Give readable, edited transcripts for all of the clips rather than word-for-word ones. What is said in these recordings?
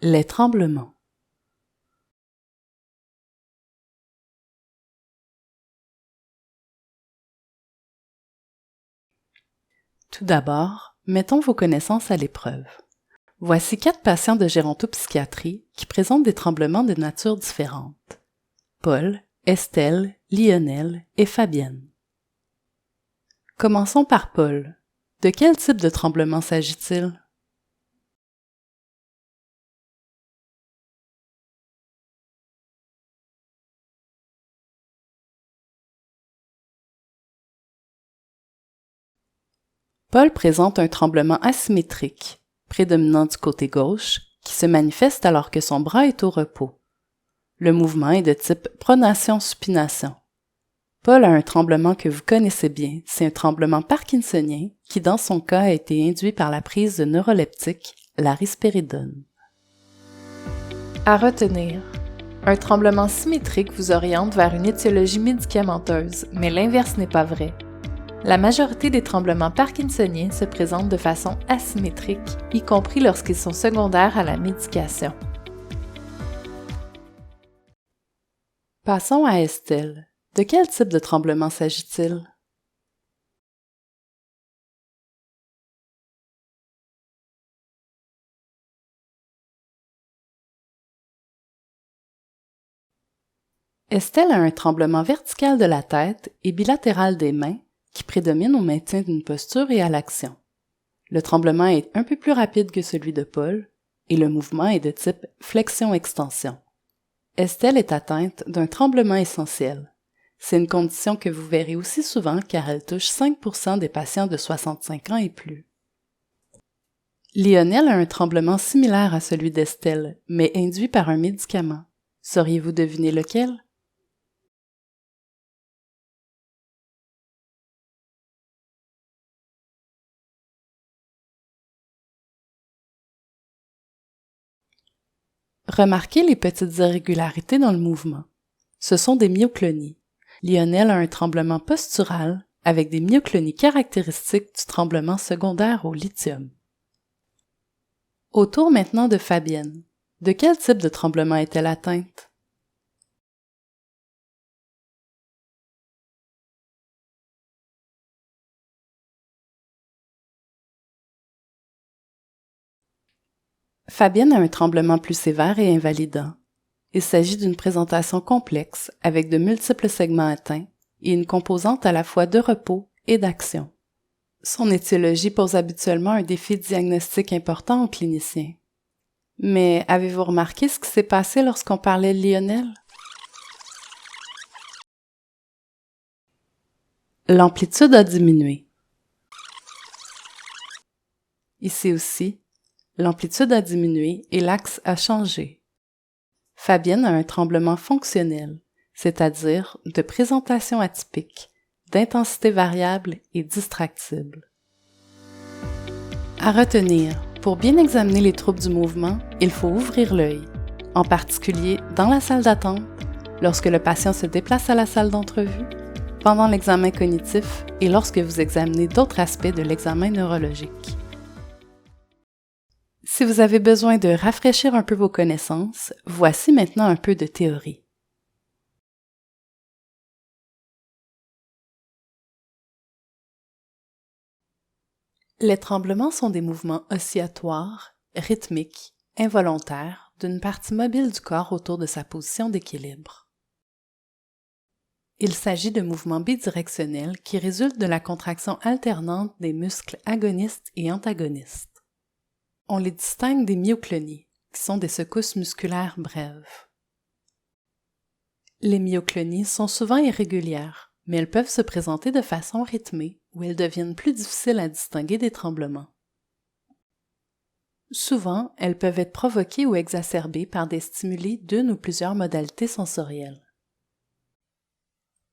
Les tremblements. Tout d'abord, mettons vos connaissances à l'épreuve. Voici 4 patients de gérontopsychiatrie qui présentent des tremblements de nature différente. Paul, Estelle, Lionel et Fabienne. Commençons par Paul. De quel type de tremblement s'agit-il? Paul présente un tremblement asymétrique, prédominant du côté gauche, qui se manifeste alors que son bras est au repos. Le mouvement est de type pronation-supination. Paul a un tremblement que vous connaissez bien, c'est un tremblement parkinsonien qui, dans son cas, a été induit par la prise de neuroleptiques, la risperidone. À retenir, un tremblement symétrique vous oriente vers une étiologie médicamenteuse, mais l'inverse n'est pas vrai. La majorité des tremblements parkinsoniens se présentent de façon asymétrique, y compris lorsqu'ils sont secondaires à la médication. Passons à Estelle. De quel type de tremblement s'agit-il? Estelle a un tremblement vertical de la tête et bilatéral des mains qui prédomine au maintien d'une posture et à l'action. Le tremblement est un peu plus rapide que celui de Paul et le mouvement est de type flexion-extension. Estelle est atteinte d'un tremblement essentiel. C'est une condition que vous verrez aussi souvent car elle touche 5% des patients de 65 ans et plus. Lionel a un tremblement similaire à celui d'Estelle, mais induit par un médicament. Sauriez-vous deviner lequel? Remarquez les petites irrégularités dans le mouvement. Ce sont des myoclonies. Lionel a un tremblement postural avec des myoclonies caractéristiques du tremblement secondaire au lithium. Au tour maintenant de Fabienne. De quel type de tremblement est-elle atteinte? Fabienne a un tremblement plus sévère et invalidant. Il s'agit d'une présentation complexe avec de multiples segments atteints et une composante à la fois de repos et d'action. Son étiologie pose habituellement un défi diagnostique important aux cliniciens. Mais avez-vous remarqué ce qui s'est passé lorsqu'on parlait de Lionel? L'amplitude a diminué. Ici aussi, l'amplitude a diminué et l'axe a changé. Fabienne a un tremblement fonctionnel, c'est-à-dire de présentation atypique, d'intensité variable et distractible. À retenir, pour bien examiner les troubles du mouvement, il faut ouvrir l'œil, en particulier dans la salle d'attente, lorsque le patient se déplace à la salle d'entrevue, pendant l'examen cognitif et lorsque vous examinez d'autres aspects de l'examen neurologique. Si vous avez besoin de rafraîchir un peu vos connaissances, voici maintenant un peu de théorie. Les tremblements sont des mouvements oscillatoires, rythmiques, involontaires d'une partie mobile du corps autour de sa position d'équilibre. Il s'agit de mouvements bidirectionnels qui résultent de la contraction alternante des muscles agonistes et antagonistes. On les distingue des myoclonies, qui sont des secousses musculaires brèves. Les myoclonies sont souvent irrégulières, mais elles peuvent se présenter de façon rythmée où elles deviennent plus difficiles à distinguer des tremblements. Souvent, elles peuvent être provoquées ou exacerbées par des stimuli d'une ou plusieurs modalités sensorielles.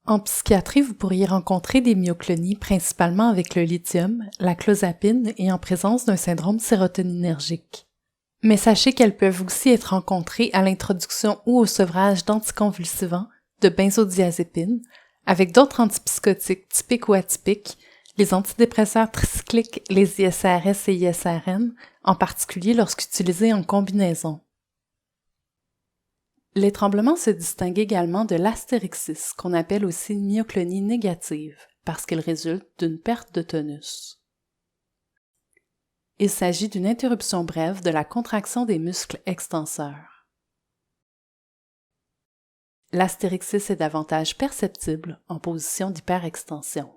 En psychiatrie, vous pourriez rencontrer des myoclonies principalement avec le lithium, la clozapine et en présence d'un syndrome sérotoninergique. Mais sachez qu'elles peuvent aussi être rencontrées à l'introduction ou au sevrage d'anticonvulsivants, de benzodiazépines, avec d'autres antipsychotiques typiques ou atypiques, les antidépresseurs tricycliques, les ISRS et ISRN, en particulier lorsqu'utilisés en combinaison. Les tremblements se distinguent également de l'astérixis, qu'on appelle aussi myoclonie négative, parce qu'il résulte d'une perte de tonus. Il s'agit d'une interruption brève de la contraction des muscles extenseurs. L'astérixis est davantage perceptible en position d'hyperextension.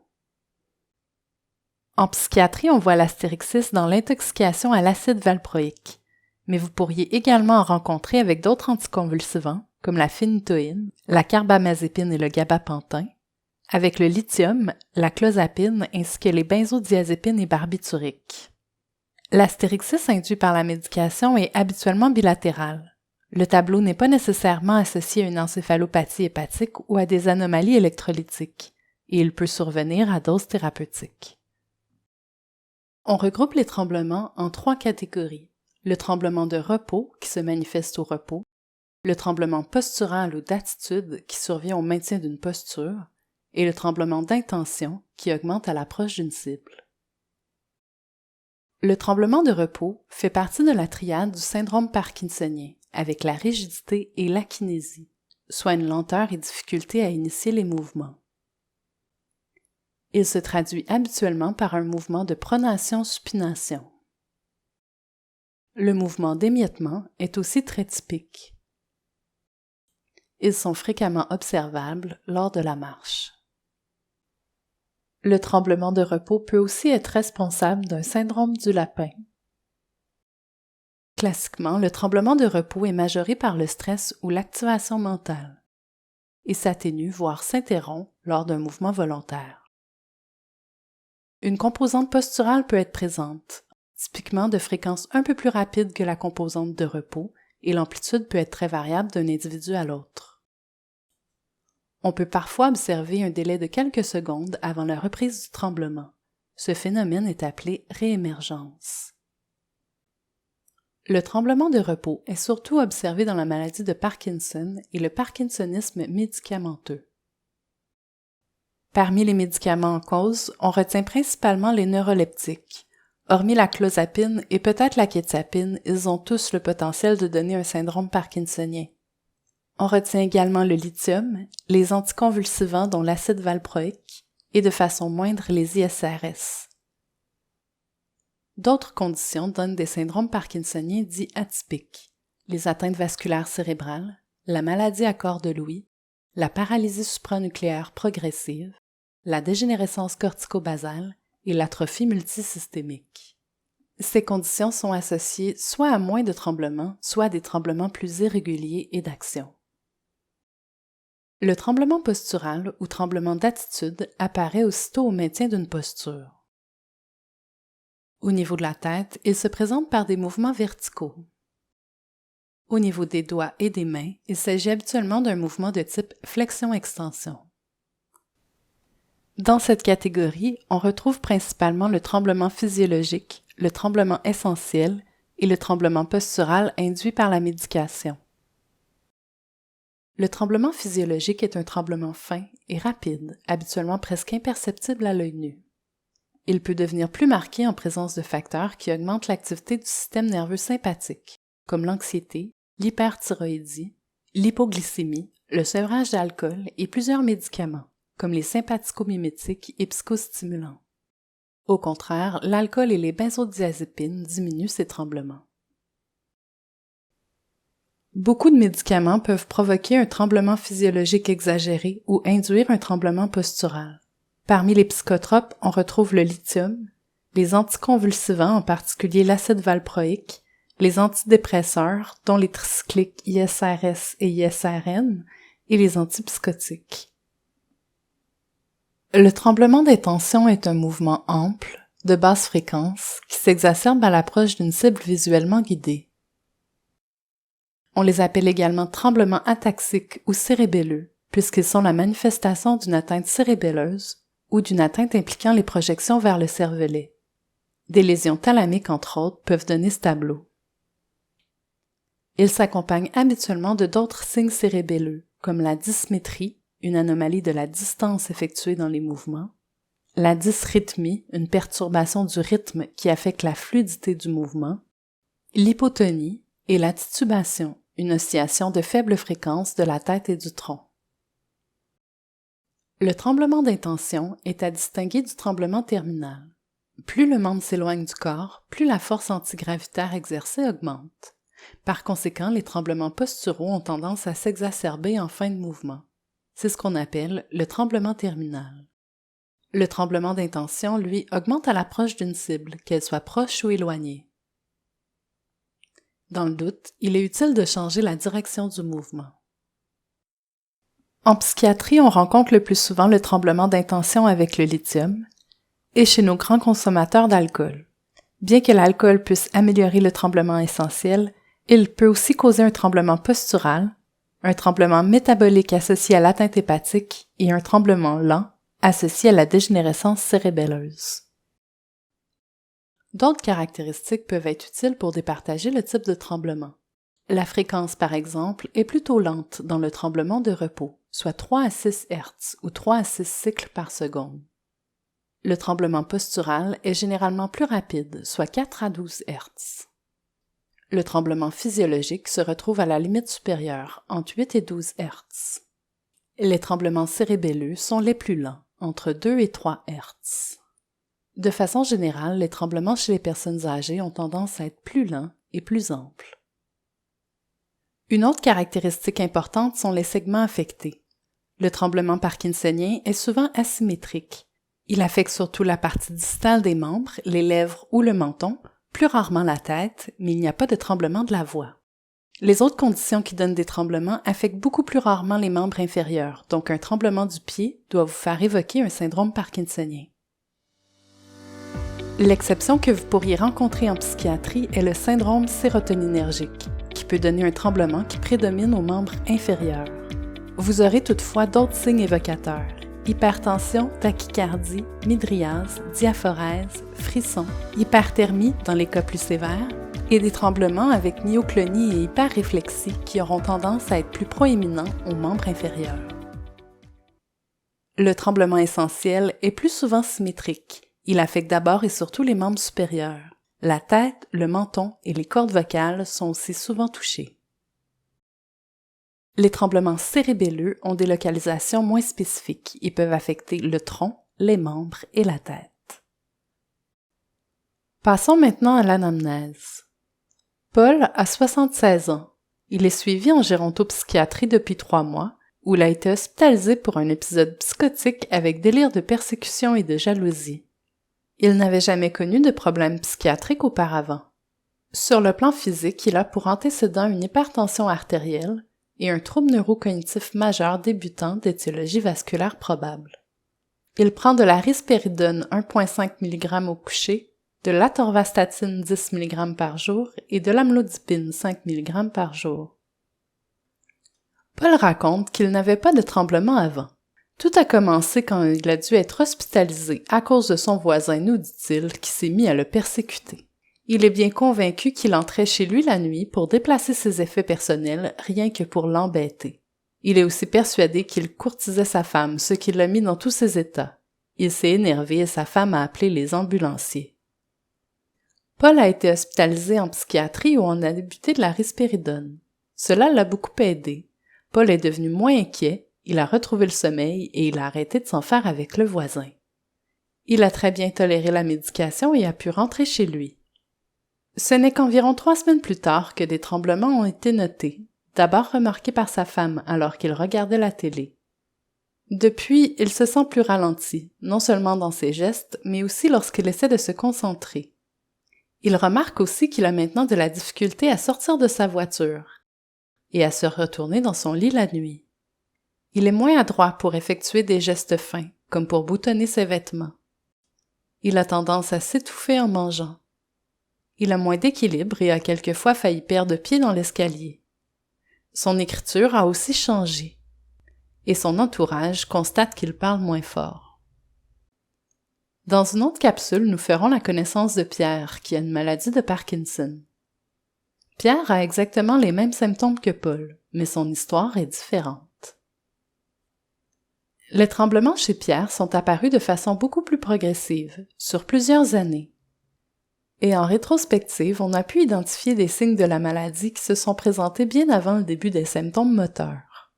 En psychiatrie, on voit l'astérixis dans l'intoxication à l'acide valproïque, mais vous pourriez également en rencontrer avec d'autres anticonvulsivants, comme la phénitoïne, la carbamazépine et le gabapentin, avec le lithium, la clozapine ainsi que les benzodiazépines et barbituriques. L'astérixis induit par la médication est habituellement bilatéral. Le tableau n'est pas nécessairement associé à une encéphalopathie hépatique ou à des anomalies électrolytiques, et il peut survenir à dose thérapeutique. On regroupe les tremblements en 3 catégories. Le tremblement de repos, qui se manifeste au repos, le tremblement postural ou d'attitude, qui survient au maintien d'une posture, et le tremblement d'intention, qui augmente à l'approche d'une cible. Le tremblement de repos fait partie de la triade du syndrome parkinsonien, avec la rigidité et l'akinésie, soit une lenteur et difficulté à initier les mouvements. Il se traduit habituellement par un mouvement de pronation-supination. Le mouvement d'émiettement est aussi très typique. Ils sont fréquemment observables lors de la marche. Le tremblement de repos peut aussi être responsable d'un syndrome du lapin. Classiquement, le tremblement de repos est majoré par le stress ou l'activation mentale et s'atténue, voire s'interrompt lors d'un mouvement volontaire. Une composante posturale peut être présente, typiquement de fréquence un peu plus rapide que la composante de repos, et l'amplitude peut être très variable d'un individu à l'autre. On peut parfois observer un délai de quelques secondes avant la reprise du tremblement. Ce phénomène est appelé réémergence. Le tremblement de repos est surtout observé dans la maladie de Parkinson et le parkinsonisme médicamenteux. Parmi les médicaments en cause, on retient principalement les neuroleptiques. Hormis la clozapine et peut-être la quetiapine, ils ont tous le potentiel de donner un syndrome parkinsonien. On retient également le lithium, les anticonvulsivants dont l'acide valproïque et de façon moindre les ISRS. D'autres conditions donnent des syndromes parkinsoniens dits atypiques, les atteintes vasculaires cérébrales, la maladie à corps de Lewy, la paralysie supranucléaire progressive, la dégénérescence cortico-basale et l'atrophie multisystémique. Ces conditions sont associées soit à moins de tremblements, soit à des tremblements plus irréguliers et d'action. Le tremblement postural ou tremblement d'attitude apparaît aussitôt au maintien d'une posture. Au niveau de la tête, il se présente par des mouvements verticaux. Au niveau des doigts et des mains, il s'agit habituellement d'un mouvement de type flexion-extension. Dans cette catégorie, on retrouve principalement le tremblement physiologique, le tremblement essentiel et le tremblement postural induit par la médication. Le tremblement physiologique est un tremblement fin et rapide, habituellement presque imperceptible à l'œil nu. Il peut devenir plus marqué en présence de facteurs qui augmentent l'activité du système nerveux sympathique, comme l'anxiété, l'hyperthyroïdie, l'hypoglycémie, le sevrage d'alcool et plusieurs médicaments, comme les sympathicomimétiques et psychostimulants. Au contraire, l'alcool et les benzodiazépines diminuent ces tremblements. Beaucoup de médicaments peuvent provoquer un tremblement physiologique exagéré ou induire un tremblement postural. Parmi les psychotropes, on retrouve le lithium, les anticonvulsivants, en particulier l'acide valproïque, les antidépresseurs, dont les tricycliques ISRS et ISRN, et les antipsychotiques. Le tremblement d'intention est un mouvement ample, de basse fréquence, qui s'exacerbe à l'approche d'une cible visuellement guidée. On les appelle également tremblements ataxiques ou cérébelleux, puisqu'ils sont la manifestation d'une atteinte cérébelleuse ou d'une atteinte impliquant les projections vers le cervelet. Des lésions thalamiques, entre autres, peuvent donner ce tableau. Ils s'accompagnent habituellement de d'autres signes cérébelleux, comme la dysmétrie, une anomalie de la distance effectuée dans les mouvements, la dysrythmie, une perturbation du rythme qui affecte la fluidité du mouvement, l'hypotonie et la titubation, une oscillation de faible fréquence de la tête et du tronc. Le tremblement d'intention est à distinguer du tremblement terminal. Plus le membre s'éloigne du corps, plus la force antigravitaire exercée augmente. Par conséquent, les tremblements posturaux ont tendance à s'exacerber en fin de mouvement. C'est ce qu'on appelle le tremblement terminal. Le tremblement d'intention, lui, augmente à l'approche d'une cible, qu'elle soit proche ou éloignée. Dans le doute, il est utile de changer la direction du mouvement. En psychiatrie, on rencontre le plus souvent le tremblement d'intention avec le lithium et chez nos grands consommateurs d'alcool. Bien que l'alcool puisse améliorer le tremblement essentiel, il peut aussi causer un tremblement postural, un tremblement métabolique associé à l'atteinte hépatique et un tremblement lent associé à la dégénérescence cérébelleuse. D'autres caractéristiques peuvent être utiles pour départager le type de tremblement. La fréquence, par exemple, est plutôt lente dans le tremblement de repos, soit 3 à 6 Hz ou 3 à 6 cycles par seconde. Le tremblement postural est généralement plus rapide, soit 4 à 12 Hz. Le tremblement physiologique se retrouve à la limite supérieure, entre 8 et 12 Hz. Les tremblements cérébelleux sont les plus lents, entre 2 et 3 Hz. De façon générale, les tremblements chez les personnes âgées ont tendance à être plus lents et plus amples. Une autre caractéristique importante sont les segments affectés. Le tremblement parkinsonien est souvent asymétrique. Il affecte surtout la partie distale des membres, les lèvres ou le menton, plus rarement la tête, mais il n'y a pas de tremblement de la voix. Les autres conditions qui donnent des tremblements affectent beaucoup plus rarement les membres inférieurs, donc un tremblement du pied doit vous faire évoquer un syndrome parkinsonien. L'exception que vous pourriez rencontrer en psychiatrie est le syndrome sérotoninergique, qui peut donner un tremblement qui prédomine aux membres inférieurs. Vous aurez toutefois d'autres signes évocateurs: hypertension, tachycardie, mydriase, diaphorèse, frisson, hyperthermie dans les cas plus sévères, et des tremblements avec myoclonie et hyperréflexie qui auront tendance à être plus proéminents aux membres inférieurs. Le tremblement essentiel est plus souvent symétrique. Il affecte d'abord et surtout les membres supérieurs. La tête, le menton et les cordes vocales sont aussi souvent touchés. Les tremblements cérébelleux ont des localisations moins spécifiques et peuvent affecter le tronc, les membres et la tête. Passons maintenant à l'anamnèse. Paul a 76 ans. Il est suivi en gérontopsychiatrie depuis 3 mois, où il a été hospitalisé pour un épisode psychotique avec délire de persécution et de jalousie. Il n'avait jamais connu de problème psychiatrique auparavant. Sur le plan physique, il a pour antécédent une hypertension artérielle et un trouble neurocognitif majeur débutant d'étiologie vasculaire probable. Il prend de la risperidone 1,5 mg au coucher, de l'atorvastatine 10 mg par jour et de l'amlodipine 5 mg par jour. Paul raconte qu'il n'avait pas de tremblement avant. Tout a commencé quand il a dû être hospitalisé à cause de son voisin, nous dit-il, qui s'est mis à le persécuter. Il est bien convaincu qu'il entrait chez lui la nuit pour déplacer ses effets personnels, rien que pour l'embêter. Il est aussi persuadé qu'il courtisait sa femme, ce qui l'a mis dans tous ses états. Il s'est énervé et sa femme a appelé les ambulanciers. Paul a été hospitalisé en psychiatrie où on a débuté de la risperidone. Cela l'a beaucoup aidé. Paul est devenu moins inquiet. Il a retrouvé le sommeil et il a arrêté de s'en faire avec le voisin. Il a très bien toléré la médication et a pu rentrer chez lui. Ce n'est qu'environ 3 semaines plus tard que des tremblements ont été notés, d'abord remarqués par sa femme alors qu'il regardait la télé. Depuis, il se sent plus ralenti, non seulement dans ses gestes, mais aussi lorsqu'il essaie de se concentrer. Il remarque aussi qu'il a maintenant de la difficulté à sortir de sa voiture et à se retourner dans son lit la nuit. Il est moins adroit pour effectuer des gestes fins, comme pour boutonner ses vêtements. Il a tendance à s'étouffer en mangeant. Il a moins d'équilibre et a quelquefois failli perdre pied dans l'escalier. Son écriture a aussi changé, et son entourage constate qu'il parle moins fort. Dans une autre capsule, nous ferons la connaissance de Pierre, qui a une maladie de Parkinson. Pierre a exactement les mêmes symptômes que Paul, mais son histoire est différente. Les tremblements chez Pierre sont apparus de façon beaucoup plus progressive, sur plusieurs années. Et en rétrospective, on a pu identifier des signes de la maladie qui se sont présentés bien avant le début des symptômes moteurs.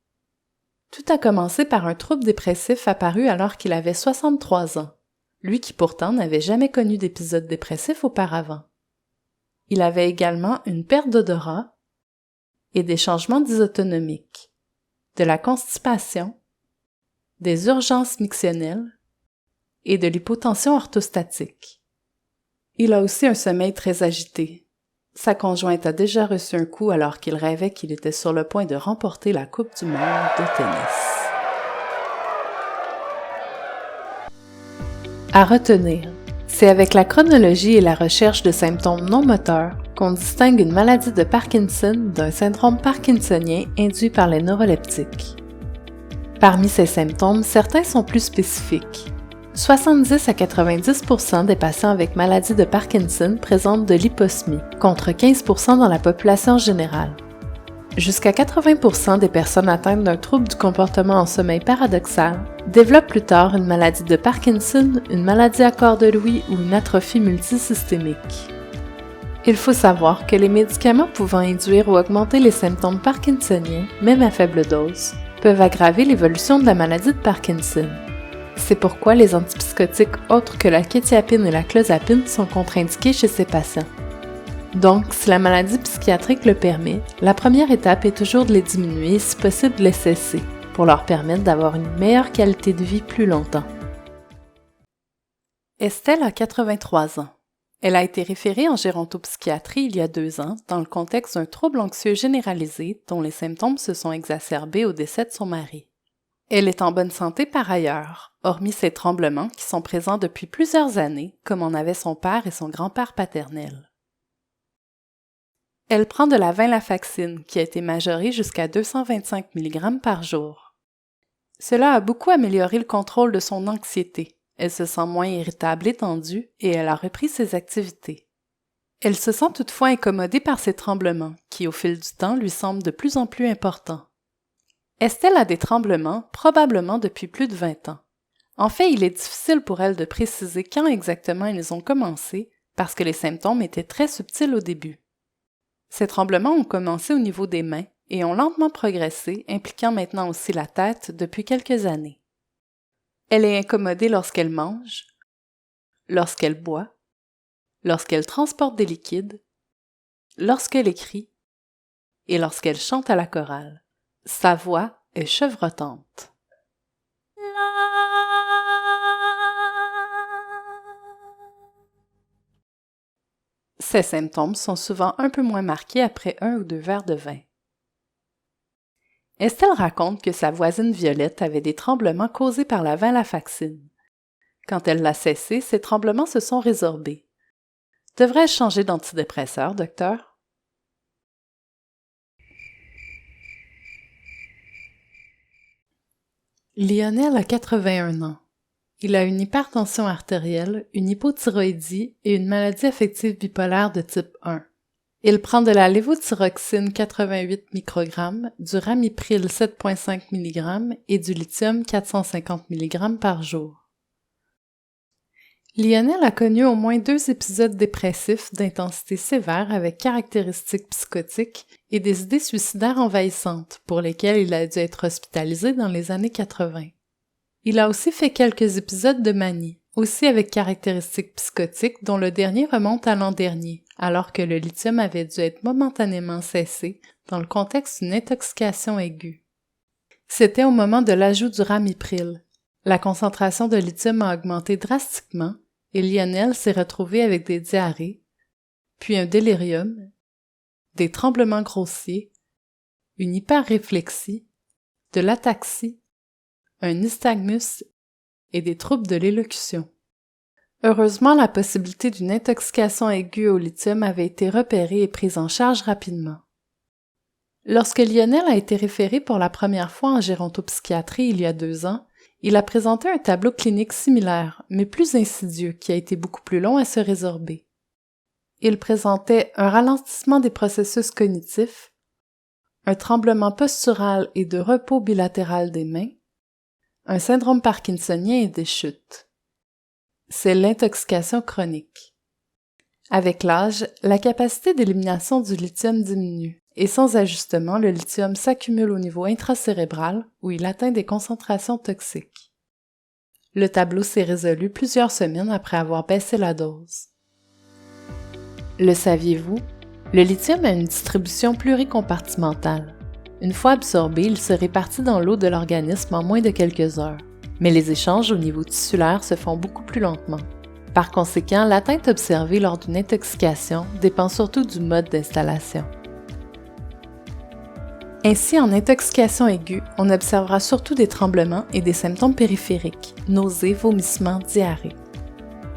Tout a commencé par un trouble dépressif apparu alors qu'il avait 63 ans, lui qui pourtant n'avait jamais connu d'épisode dépressif auparavant. Il avait également une perte d'odorat et des changements dysautonomiques, de la constipation, des urgences mictionnelles et de l'hypotension orthostatique. Il a aussi un sommeil très agité. Sa conjointe a déjà reçu un coup alors qu'il rêvait qu'il était sur le point de remporter la Coupe du monde de tennis. À retenir, c'est avec la chronologie et la recherche de symptômes non moteurs qu'on distingue une maladie de Parkinson d'un syndrome parkinsonien induit par les neuroleptiques. Parmi ces symptômes, certains sont plus spécifiques. 70 à 90% des patients avec maladie de Parkinson présentent de l'hyposmie, contre 15% dans la population générale. Jusqu'à 80% des personnes atteintes d'un trouble du comportement en sommeil paradoxal développent plus tard une maladie de Parkinson, une maladie à corps de Lewy ou une atrophie multisystémique. Il faut savoir que les médicaments pouvant induire ou augmenter les symptômes parkinsoniens, même à faible dose, peuvent aggraver l'évolution de la maladie de Parkinson. C'est pourquoi les antipsychotiques autres que la quétiapine et la clozapine sont contre-indiqués chez ces patients. Donc, si la maladie psychiatrique le permet, la première étape est toujours de les diminuer et si possible de les cesser, pour leur permettre d'avoir une meilleure qualité de vie plus longtemps. Estelle a 83 ans. Elle a été référée en gérontopsychiatrie il y a 2 ans dans le contexte d'un trouble anxieux généralisé dont les symptômes se sont exacerbés au décès de son mari. Elle est en bonne santé par ailleurs, hormis ses tremblements qui sont présents depuis plusieurs années, comme en avaient son père et son grand-père paternel. Elle prend de la venlafaxine qui a été majorée jusqu'à 225 mg par jour. Cela a beaucoup amélioré le contrôle de son anxiété. Elle se sent moins irritable et tendue et elle a repris ses activités. Elle se sent toutefois incommodée par ses tremblements qui, au fil du temps, lui semblent de plus en plus importants. Estelle a des tremblements probablement depuis plus de 20 ans. En fait, il est difficile pour elle de préciser quand exactement ils ont commencé parce que les symptômes étaient très subtils au début. Ces tremblements ont commencé au niveau des mains et ont lentement progressé, impliquant maintenant aussi la tête depuis quelques années. Elle est incommodée lorsqu'elle mange, lorsqu'elle boit, lorsqu'elle transporte des liquides, lorsqu'elle écrit et lorsqu'elle chante à la chorale. Sa voix est chevrotante. Ces symptômes sont souvent un peu moins marqués après 1 ou 2 verres de vin. Estelle raconte que sa voisine Violette avait des tremblements causés par la venlafaxine. Quand elle l'a cessé, ces tremblements se sont résorbés. Devrais-je changer d'antidépresseur, docteur? Lionel a 81 ans. Il a une hypertension artérielle, une hypothyroïdie et une maladie affective bipolaire de type 1. Il prend de la lévothyroxine 88 microgrammes, du ramipril 7,5 mg et du lithium 450 mg par jour. Lionel a connu au moins 2 épisodes dépressifs d'intensité sévère avec caractéristiques psychotiques et des idées suicidaires envahissantes pour lesquelles il a dû être hospitalisé dans les années 80. Il a aussi fait quelques épisodes de manie, aussi avec caractéristiques psychotiques dont le dernier remonte à l'an dernier, alors que le lithium avait dû être momentanément cessé dans le contexte d'une intoxication aiguë. C'était au moment de l'ajout du ramipril. La concentration de lithium a augmenté drastiquement et Lionel s'est retrouvé avec des diarrhées, puis un délirium, des tremblements grossiers, une hyperréflexie, de l'ataxie, un nystagmus et des troubles de l'élocution. Heureusement, la possibilité d'une intoxication aiguë au lithium avait été repérée et prise en charge rapidement. Lorsque Lionel a été référé pour la première fois en gérontopsychiatrie il y a 2 ans, il a présenté un tableau clinique similaire, mais plus insidieux, qui a été beaucoup plus long à se résorber. Il présentait un ralentissement des processus cognitifs, un tremblement postural et de repos bilatéral des mains, un syndrome parkinsonien et des chutes. C'est l'intoxication chronique. Avec l'âge, la capacité d'élimination du lithium diminue, et sans ajustement, le lithium s'accumule au niveau intracérébral où il atteint des concentrations toxiques. Le tableau s'est résolu plusieurs semaines après avoir baissé la dose. Le saviez-vous? Le lithium a une distribution pluricompartimentale. Une fois absorbé, il se répartit dans l'eau de l'organisme en moins de quelques heures, mais les échanges au niveau tissulaire se font beaucoup plus lentement. Par conséquent, l'atteinte observée lors d'une intoxication dépend surtout du mode d'installation. Ainsi, en intoxication aiguë, on observera surtout des tremblements et des symptômes périphériques, nausées, vomissements, diarrhée.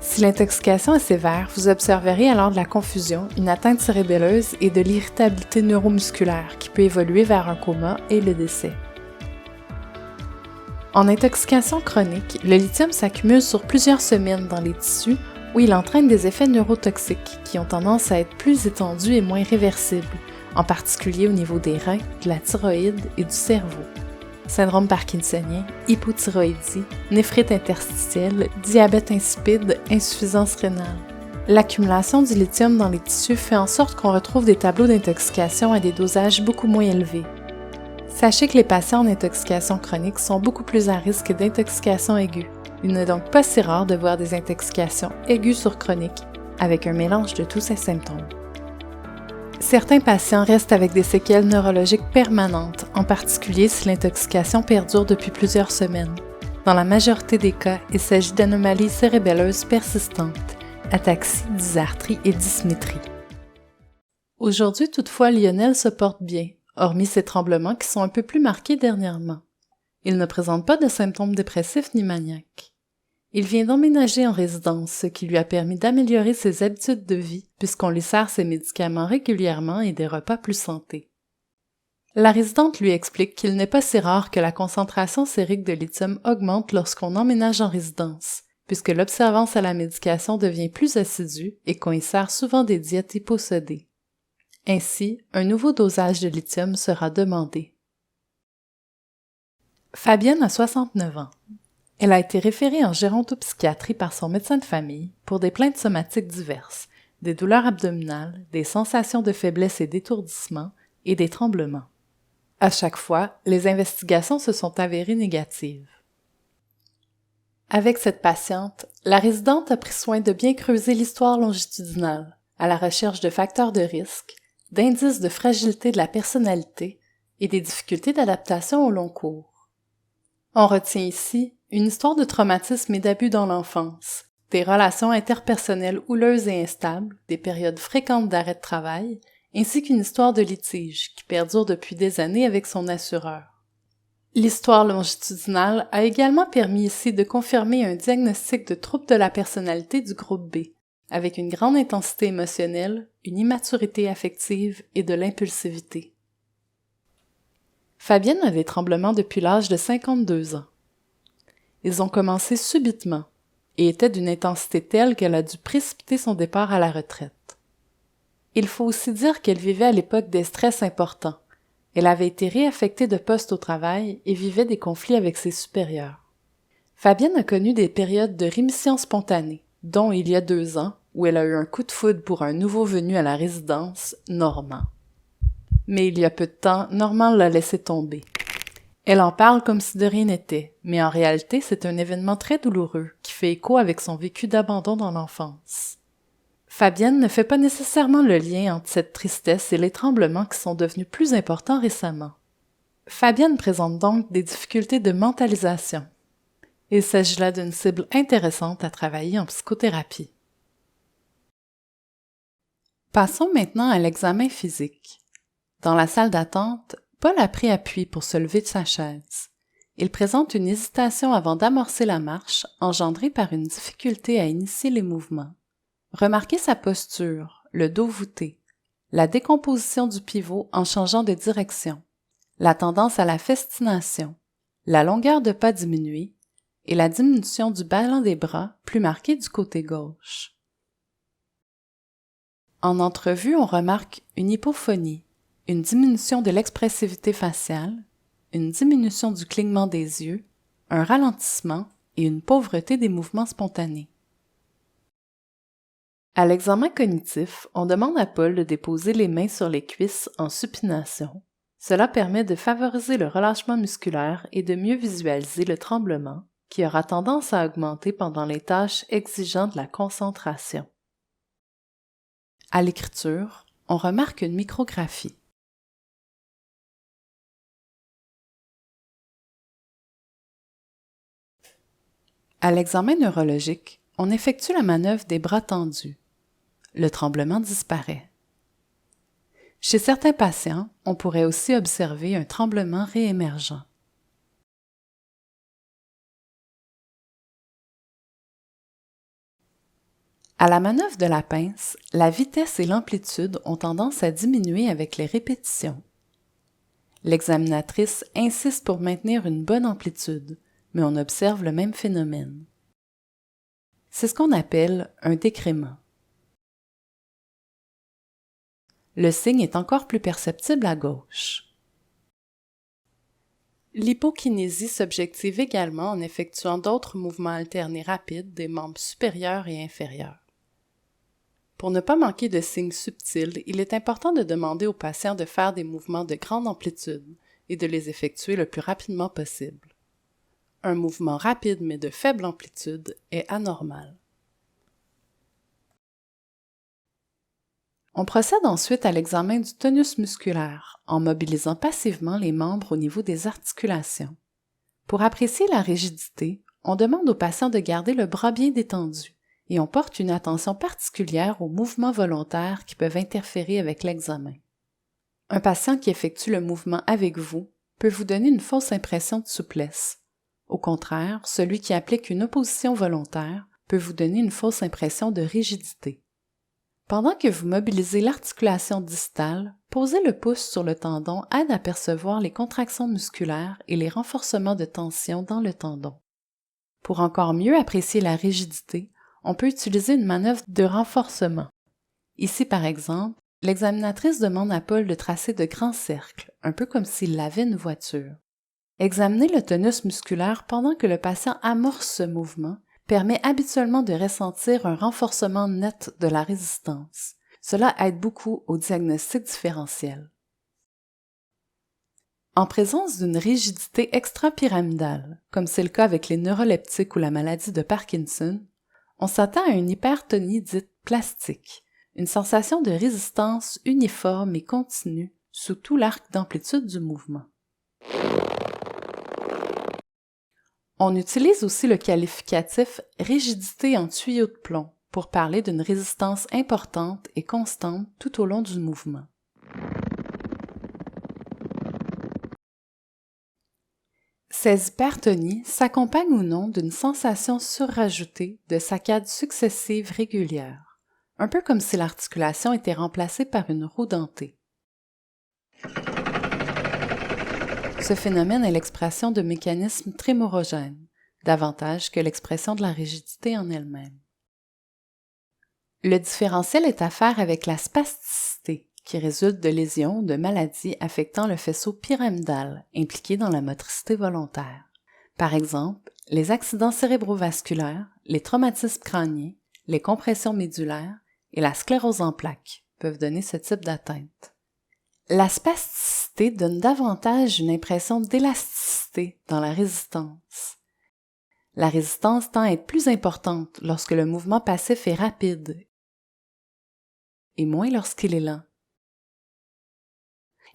Si l'intoxication est sévère, vous observerez alors de la confusion, une atteinte cérébelleuse et de l'irritabilité neuromusculaire qui peut évoluer vers un coma et le décès. En intoxication chronique, le lithium s'accumule sur plusieurs semaines dans les tissus où il entraîne des effets neurotoxiques qui ont tendance à être plus étendus et moins réversibles, en particulier au niveau des reins, de la thyroïde et du cerveau. Syndrome parkinsonien, hypothyroïdie, néphrite interstitielle, diabète insipide, insuffisance rénale. L'accumulation du lithium dans les tissus fait en sorte qu'on retrouve des tableaux d'intoxication à des dosages beaucoup moins élevés. Sachez que les patients en intoxication chronique sont beaucoup plus à risque d'intoxication aiguë. Il n'est donc pas si rare de voir des intoxications aiguës sur chroniques, avec un mélange de tous ces symptômes. Certains patients restent avec des séquelles neurologiques permanentes, en particulier si l'intoxication perdure depuis plusieurs semaines. Dans la majorité des cas, il s'agit d'anomalies cérébelleuses persistantes, ataxie, dysarthrie et dysmétrie. Aujourd'hui, toutefois, Lionel se porte bien, hormis ses tremblements qui sont un peu plus marqués dernièrement. Il ne présente pas de symptômes dépressifs ni maniaques. Il vient d'emménager en résidence, ce qui lui a permis d'améliorer ses habitudes de vie puisqu'on lui sert ses médicaments régulièrement et des repas plus santé. La résidente lui explique qu'il n'est pas si rare que la concentration sérique de lithium augmente lorsqu'on emménage en résidence, puisque l'observance à la médication devient plus assidue et qu'on y sert souvent des diètes hyposodées. Ainsi, un nouveau dosage de lithium sera demandé. Fabienne a 69 ans. Elle a été référée en gérontopsychiatrie par son médecin de famille pour des plaintes somatiques diverses, des douleurs abdominales, des sensations de faiblesse et d'étourdissement et des tremblements. À chaque fois, les investigations se sont avérées négatives. Avec cette patiente, la résidente a pris soin de bien creuser l'histoire longitudinale, à la recherche de facteurs de risque, d'indices de fragilité de la personnalité et des difficultés d'adaptation au long cours. On retient ici une histoire de traumatisme et d'abus dans l'enfance, des relations interpersonnelles houleuses et instables, des périodes fréquentes d'arrêt de travail, ainsi qu'une histoire de litige qui perdure depuis des années avec son assureur. L'histoire longitudinale a également permis ici de confirmer un diagnostic de trouble de la personnalité du groupe B, avec une grande intensité émotionnelle, une immaturité affective et de l'impulsivité. Fabienne a des tremblements depuis l'âge de 52 ans. Ils ont commencé subitement et étaient d'une intensité telle qu'elle a dû précipiter son départ à la retraite. Il faut aussi dire qu'elle vivait à l'époque des stress importants. Elle avait été réaffectée de poste au travail et vivait des conflits avec ses supérieurs. Fabienne a connu des périodes de rémission spontanée, dont il y a 2 ans, où elle a eu un coup de foudre pour un nouveau venu à la résidence, Normand. Mais il y a peu de temps, Normand l'a laissé tomber. Elle en parle comme si de rien n'était, mais en réalité, c'est un événement très douloureux qui fait écho avec son vécu d'abandon dans l'enfance. Fabienne ne fait pas nécessairement le lien entre cette tristesse et les tremblements qui sont devenus plus importants récemment. Fabienne présente donc des difficultés de mentalisation. Il s'agit là d'une cible intéressante à travailler en psychothérapie. Passons maintenant à l'examen physique. Dans la salle d'attente, Paul a pris appui pour se lever de sa chaise. Il présente une hésitation avant d'amorcer la marche, engendrée par une difficulté à initier les mouvements. Remarquez sa posture, le dos voûté, la décomposition du pivot en changeant de direction, la tendance à la festination, la longueur de pas diminuée et la diminution du ballon des bras plus marquée du côté gauche. En entrevue, on remarque une hypophonie, une diminution de l'expressivité faciale, une diminution du clignement des yeux, un ralentissement et une pauvreté des mouvements spontanés. À l'examen cognitif, on demande à Paul de déposer les mains sur les cuisses en supination. Cela permet de favoriser le relâchement musculaire et de mieux visualiser le tremblement, qui aura tendance à augmenter pendant les tâches exigeant de la concentration. À l'écriture, on remarque une micrographie. À l'examen neurologique, on effectue la manœuvre des bras tendus. Le tremblement disparaît. Chez certains patients, on pourrait aussi observer un tremblement réémergent. À la manœuvre de la pince, la vitesse et l'amplitude ont tendance à diminuer avec les répétitions. L'examinatrice insiste pour maintenir une bonne amplitude, mais on observe le même phénomène. C'est ce qu'on appelle un décrément. Le signe est encore plus perceptible à gauche. L'hypokinésie s'objective également en effectuant d'autres mouvements alternés rapides des membres supérieurs et inférieurs. Pour ne pas manquer de signes subtils, il est important de demander aux patients de faire des mouvements de grande amplitude et de les effectuer le plus rapidement possible. Un mouvement rapide mais de faible amplitude est anormal. On procède ensuite à l'examen du tonus musculaire en mobilisant passivement les membres au niveau des articulations. Pour apprécier la rigidité, on demande au patient de garder le bras bien détendu et on porte une attention particulière aux mouvements volontaires qui peuvent interférer avec l'examen. Un patient qui effectue le mouvement avec vous peut vous donner une fausse impression de souplesse. Au contraire, celui qui applique une opposition volontaire peut vous donner une fausse impression de rigidité. Pendant que vous mobilisez l'articulation distale, poser le pouce sur le tendon aide à percevoir les contractions musculaires et les renforcements de tension dans le tendon. Pour encore mieux apprécier la rigidité, on peut utiliser une manœuvre de renforcement. Ici, par exemple, l'examinatrice demande à Paul de tracer de grands cercles, un peu comme s'il lavait une voiture. Examiner le tonus musculaire pendant que le patient amorce ce mouvement permet habituellement de ressentir un renforcement net de la résistance. Cela aide beaucoup au diagnostic différentiel. En présence d'une rigidité extrapyramidale, comme c'est le cas avec les neuroleptiques ou la maladie de Parkinson, on s'attend à une hypertonie dite plastique, une sensation de résistance uniforme et continue sous tout l'arc d'amplitude du mouvement. On utilise aussi le qualificatif « rigidité en tuyau de plomb » pour parler d'une résistance importante et constante tout au long du mouvement. Ces hypertonies s'accompagnent ou non d'une sensation surajoutée de saccades successives régulières, un peu comme si l'articulation était remplacée par une roue dentée. Ce phénomène est l'expression de mécanismes trémorogènes, davantage que l'expression de la rigidité en elle-même. Le différentiel est à faire avec la spasticité, qui résulte de lésions ou de maladies affectant le faisceau pyramidal, impliqué dans la motricité volontaire. Par exemple, les accidents cérébrovasculaires, les traumatismes crâniens, les compressions médulaires et la sclérose en plaques peuvent donner ce type d'atteinte. La spasticité donne davantage une impression d'élasticité dans la résistance. La résistance tend à être plus importante lorsque le mouvement passif est rapide et moins lorsqu'il est lent.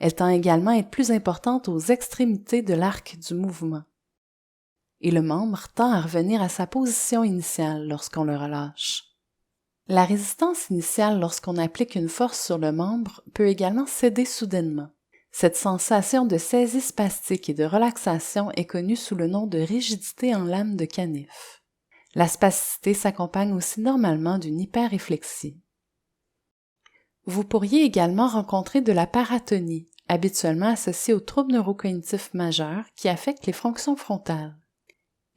Elle tend également à être plus importante aux extrémités de l'arc du mouvement. Et le membre tend à revenir à sa position initiale lorsqu'on le relâche. La résistance initiale lorsqu'on applique une force sur le membre peut également céder soudainement. Cette sensation de saisie spastique et de relaxation est connue sous le nom de rigidité en lame de canif. La spasticité s'accompagne aussi normalement d'une hyperréflexie. Vous pourriez également rencontrer de la paratonie, habituellement associée aux troubles neurocognitifs majeurs qui affectent les fonctions frontales.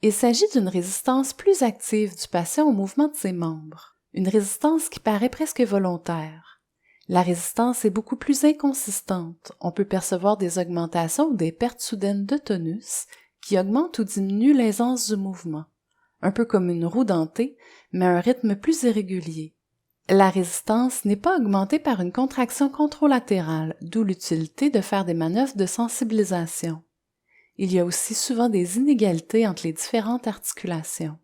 Il s'agit d'une résistance plus active du patient au mouvement de ses membres, une résistance qui paraît presque volontaire. La résistance est beaucoup plus inconsistante. On peut percevoir des augmentations ou des pertes soudaines de tonus qui augmentent ou diminuent l'aisance du mouvement, un peu comme une roue dentée, mais à un rythme plus irrégulier. La résistance n'est pas augmentée par une contraction contralatérale, d'où l'utilité de faire des manœuvres de sensibilisation. Il y a aussi souvent des inégalités entre les différentes articulations.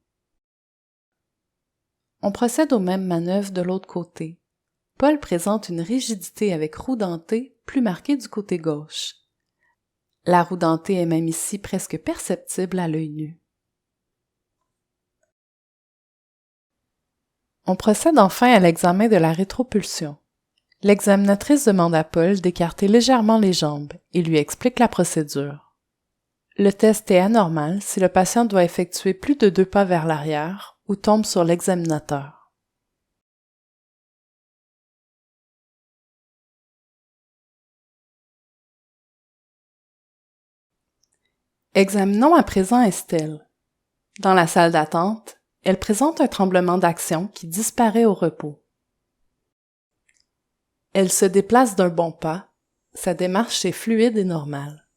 On procède aux mêmes manœuvres de l'autre côté. Paul présente une rigidité avec roue dentée plus marquée du côté gauche. La roue dentée est même ici presque perceptible à l'œil nu. On procède enfin à l'examen de la rétropulsion. L'examinatrice demande à Paul d'écarter légèrement les jambes et lui explique la procédure. Le test est anormal si le patient doit effectuer plus de 2 pas vers l'arrière ou tombe sur l'examinateur. Examinons à présent Estelle. Dans la salle d'attente, elle présente un tremblement d'action qui disparaît au repos. Elle se déplace d'un bon pas, sa démarche est fluide et normale.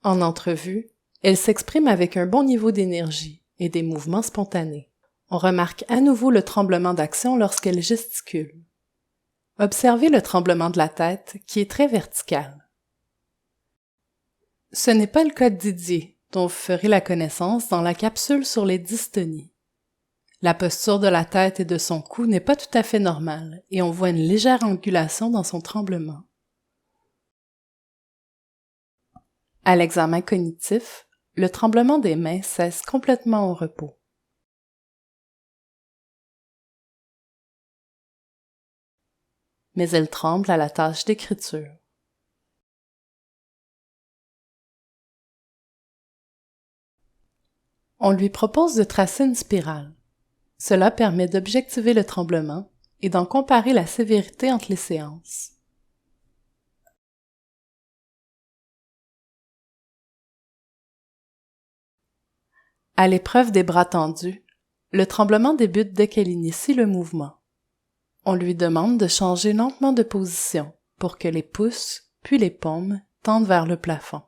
En entrevue, elle s'exprime avec un bon niveau d'énergie et des mouvements spontanés. On remarque à nouveau le tremblement d'action lorsqu'elle gesticule. Observez le tremblement de la tête qui est très vertical. Ce n'est pas le cas de Didier, dont vous ferez la connaissance dans la capsule sur les dystonies. La posture de la tête et de son cou n'est pas tout à fait normale et on voit une légère angulation dans son tremblement. À l'examen cognitif, le tremblement des mains cesse complètement au repos. Mais elle tremble à la tâche d'écriture. On lui propose de tracer une spirale. Cela permet d'objectiver le tremblement et d'en comparer la sévérité entre les séances. À l'épreuve des bras tendus, le tremblement débute dès qu'elle initie le mouvement. On lui demande de changer lentement de position pour que les pouces, puis les paumes, tendent vers le plafond.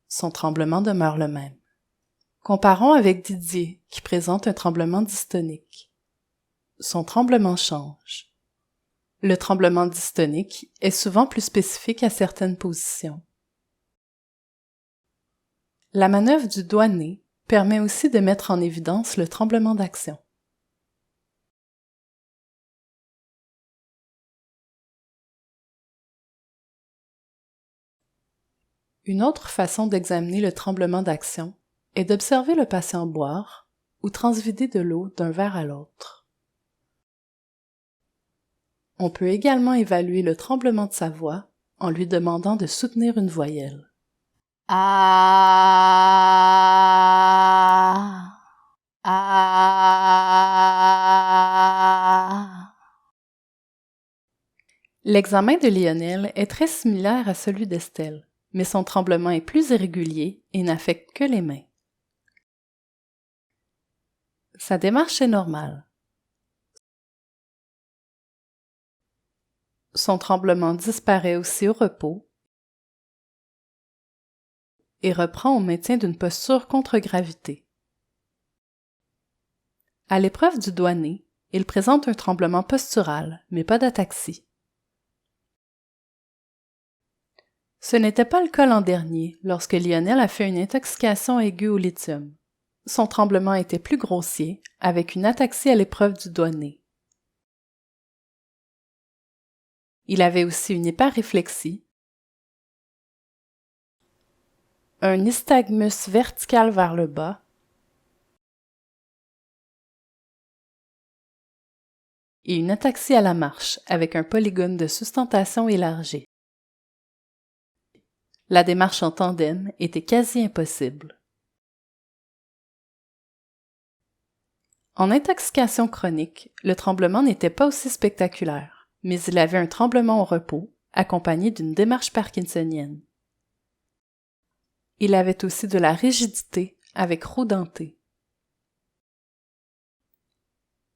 Son tremblement demeure le même. Comparons avec Didier, qui présente un tremblement dystonique. Son tremblement change. Le tremblement dystonique est souvent plus spécifique à certaines positions. La manœuvre du doigt-nez permet aussi de mettre en évidence le tremblement d'action. Une autre façon d'examiner le tremblement d'action est d'observer le patient boire ou transvider de l'eau d'un verre à l'autre. On peut également évaluer le tremblement de sa voix en lui demandant de soutenir une voyelle. Ah, ah. L'examen de Lionel est très similaire à celui d'Estelle, mais son tremblement est plus irrégulier et n'affecte que les mains. Sa démarche est normale. Son tremblement disparaît aussi au repos et reprend au maintien d'une posture contre gravité. À l'épreuve du doigt-nez, il présente un tremblement postural, mais pas d'ataxie. Ce n'était pas le cas l'an dernier, lorsque Lionel a fait une intoxication aiguë au lithium. Son tremblement était plus grossier, avec une ataxie à l'épreuve du doigt-nez. Il avait aussi une hyperréflexie, un nystagmus vertical vers le bas et une ataxie à la marche, avec un polygone de sustentation élargi. La démarche en tandem était quasi impossible. En intoxication chronique, le tremblement n'était pas aussi spectaculaire, mais il avait un tremblement au repos, accompagné d'une démarche parkinsonienne. Il avait aussi de la rigidité avec roue dentée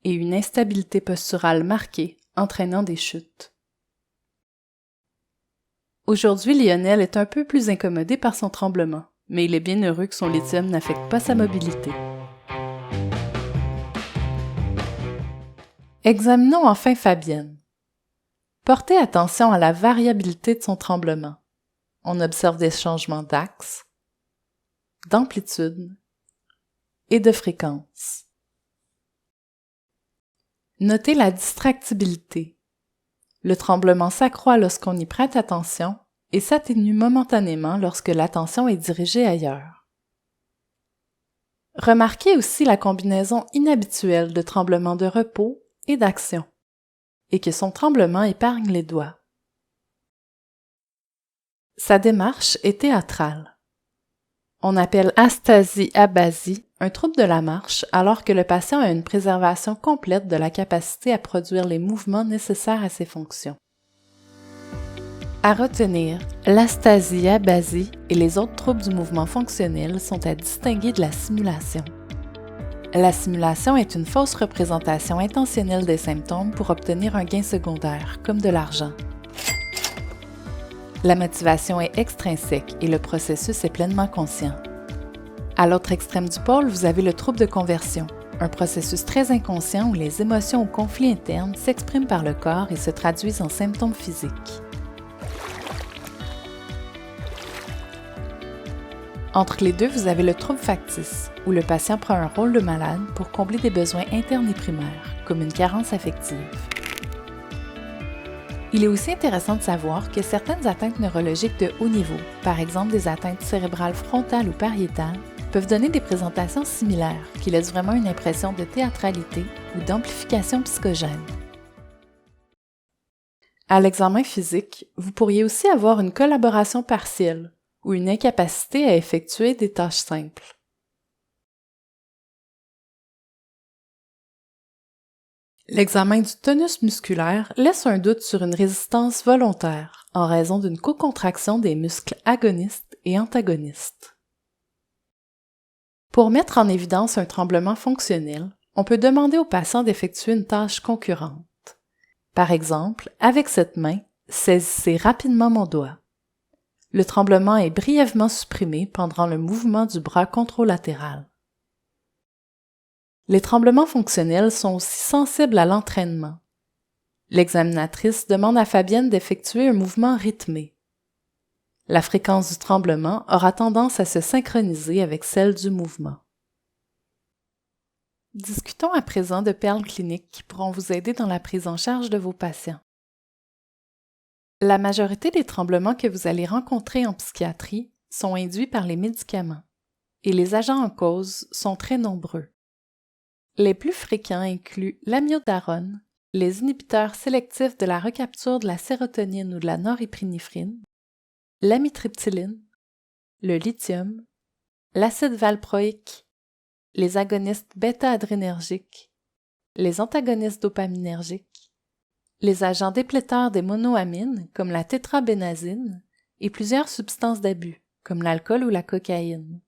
et une instabilité posturale marquée, entraînant des chutes. Aujourd'hui, Lionel est un peu plus incommodé par son tremblement, mais il est bien heureux que son lithium n'affecte pas sa mobilité. Examinons enfin Fabienne. Portez attention à la variabilité de son tremblement. On observe des changements d'axe, d'amplitude et de fréquence. Notez la distractibilité. Le tremblement s'accroît lorsqu'on y prête attention et s'atténue momentanément lorsque l'attention est dirigée ailleurs. Remarquez aussi la combinaison inhabituelle de tremblements de repos et d'action, et que son tremblement épargne les doigts. Sa démarche est théâtrale. On appelle astasie-abasie un trouble de la marche alors que le patient a une préservation complète de la capacité à produire les mouvements nécessaires à ses fonctions. À retenir, l'astasie-abasie et les autres troubles du mouvement fonctionnel sont à distinguer de la simulation. La simulation est une fausse représentation intentionnelle des symptômes pour obtenir un gain secondaire, comme de l'argent. La motivation est extrinsèque et le processus est pleinement conscient. À l'autre extrême du pôle, vous avez le trouble de conversion, un processus très inconscient où les émotions ou conflits internes s'expriment par le corps et se traduisent en symptômes physiques. Entre les deux, vous avez le trouble factice, où le patient prend un rôle de malade pour combler des besoins internes et primaires, comme une carence affective. Il est aussi intéressant de savoir que certaines atteintes neurologiques de haut niveau, par exemple des atteintes cérébrales frontales ou pariétales, peuvent donner des présentations similaires qui laissent vraiment une impression de théâtralité ou d'amplification psychogène. À l'examen physique, vous pourriez aussi avoir une collaboration partielle ou une incapacité à effectuer des tâches simples. L'examen du tonus musculaire laisse un doute sur une résistance volontaire en raison d'une co-contraction des muscles agonistes et antagonistes. Pour mettre en évidence un tremblement fonctionnel, on peut demander au patient d'effectuer une tâche concurrente. Par exemple, avec cette main, saisissez rapidement mon doigt. Le tremblement est brièvement supprimé pendant le mouvement du bras contralatéral. Les tremblements fonctionnels sont aussi sensibles à l'entraînement. L'examinatrice demande à Fabienne d'effectuer un mouvement rythmé. La fréquence du tremblement aura tendance à se synchroniser avec celle du mouvement. Discutons à présent de perles cliniques qui pourront vous aider dans la prise en charge de vos patients. La majorité des tremblements que vous allez rencontrer en psychiatrie sont induits par les médicaments, et les agents en cause sont très nombreux. Les plus fréquents incluent l'amiodarone, les inhibiteurs sélectifs de la recapture de la sérotonine ou de la norépinéphrine, l'amitriptyline, le lithium, l'acide valproïque, les agonistes bêta-adrénergiques, les antagonistes dopaminergiques, les agents dépléteurs des monoamines comme la tétrabénazine et plusieurs substances d'abus comme l'alcool ou la cocaïne.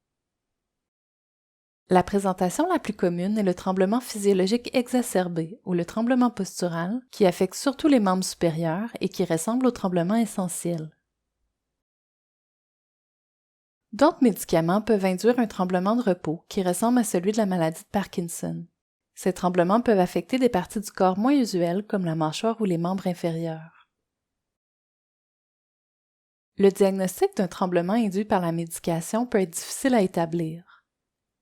La présentation la plus commune est le tremblement physiologique exacerbé ou le tremblement postural qui affecte surtout les membres supérieurs et qui ressemble au tremblement essentiel. D'autres médicaments peuvent induire un tremblement de repos qui ressemble à celui de la maladie de Parkinson. Ces tremblements peuvent affecter des parties du corps moins usuelles comme la mâchoire ou les membres inférieurs. Le diagnostic d'un tremblement induit par la médication peut être difficile à établir.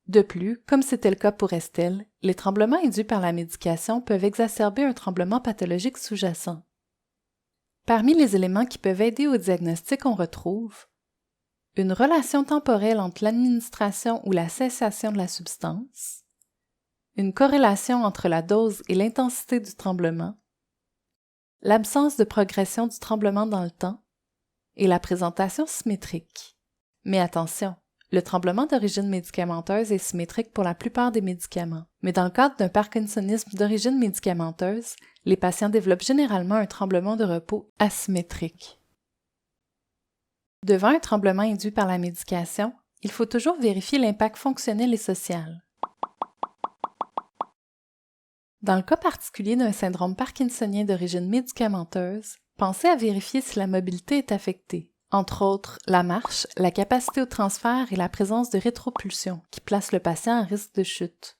De plus, comme c'était le cas pour Estelle, les tremblements induits par la médication peuvent exacerber un tremblement pathologique sous-jacent. Parmi les éléments qui peuvent aider au diagnostic, on retrouve une relation temporelle entre l'administration ou la cessation de la substance, une corrélation entre la dose et l'intensité du tremblement, l'absence de progression du tremblement dans le temps et la présentation symétrique. Mais attention! Le tremblement d'origine médicamenteuse est symétrique pour la plupart des médicaments, mais dans le cadre d'un parkinsonisme d'origine médicamenteuse, les patients développent généralement un tremblement de repos asymétrique. Devant un tremblement induit par la médication, il faut toujours vérifier l'impact fonctionnel et social. Dans le cas particulier d'un syndrome parkinsonien d'origine médicamenteuse, pensez à vérifier si la mobilité est affectée. Entre autres, la marche, la capacité au transfert et la présence de rétropulsion qui place le patient à risque de chute.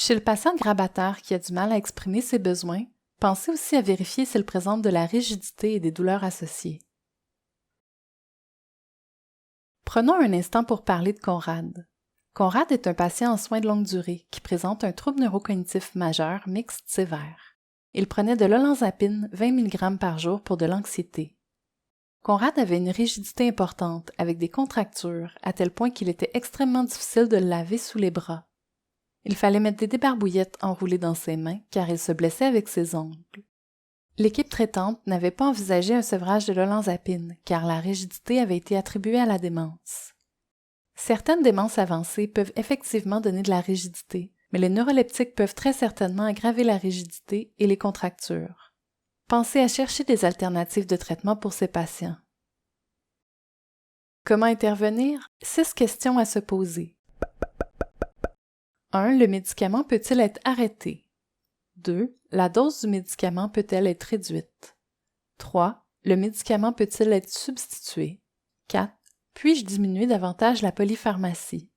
Chez le patient grabataire qui a du mal à exprimer ses besoins, pensez aussi à vérifier s'il présente de la rigidité et des douleurs associées. Prenons un instant pour parler de Conrad. Conrad est un patient en soins de longue durée qui présente un trouble neurocognitif majeur mixte sévère. Il prenait de l'olanzapine 20 mg par jour pour de l'anxiété. Conrad avait une rigidité importante avec des contractures à tel point qu'il était extrêmement difficile de le laver sous les bras. Il fallait mettre des débarbouillettes enroulées dans ses mains car il se blessait avec ses ongles. L'équipe traitante n'avait pas envisagé un sevrage de l'olanzapine car la rigidité avait été attribuée à la démence. Certaines démences avancées peuvent effectivement donner de la rigidité, mais les neuroleptiques peuvent très certainement aggraver la rigidité et les contractures. Pensez à chercher des alternatives de traitement pour ces patients. Comment intervenir? 6 questions à se poser. 1. Le médicament peut-il être arrêté? 2. La dose du médicament peut-elle être réduite? 3. Le médicament peut-il être substitué? 4. Puis-je diminuer davantage la polypharmacie?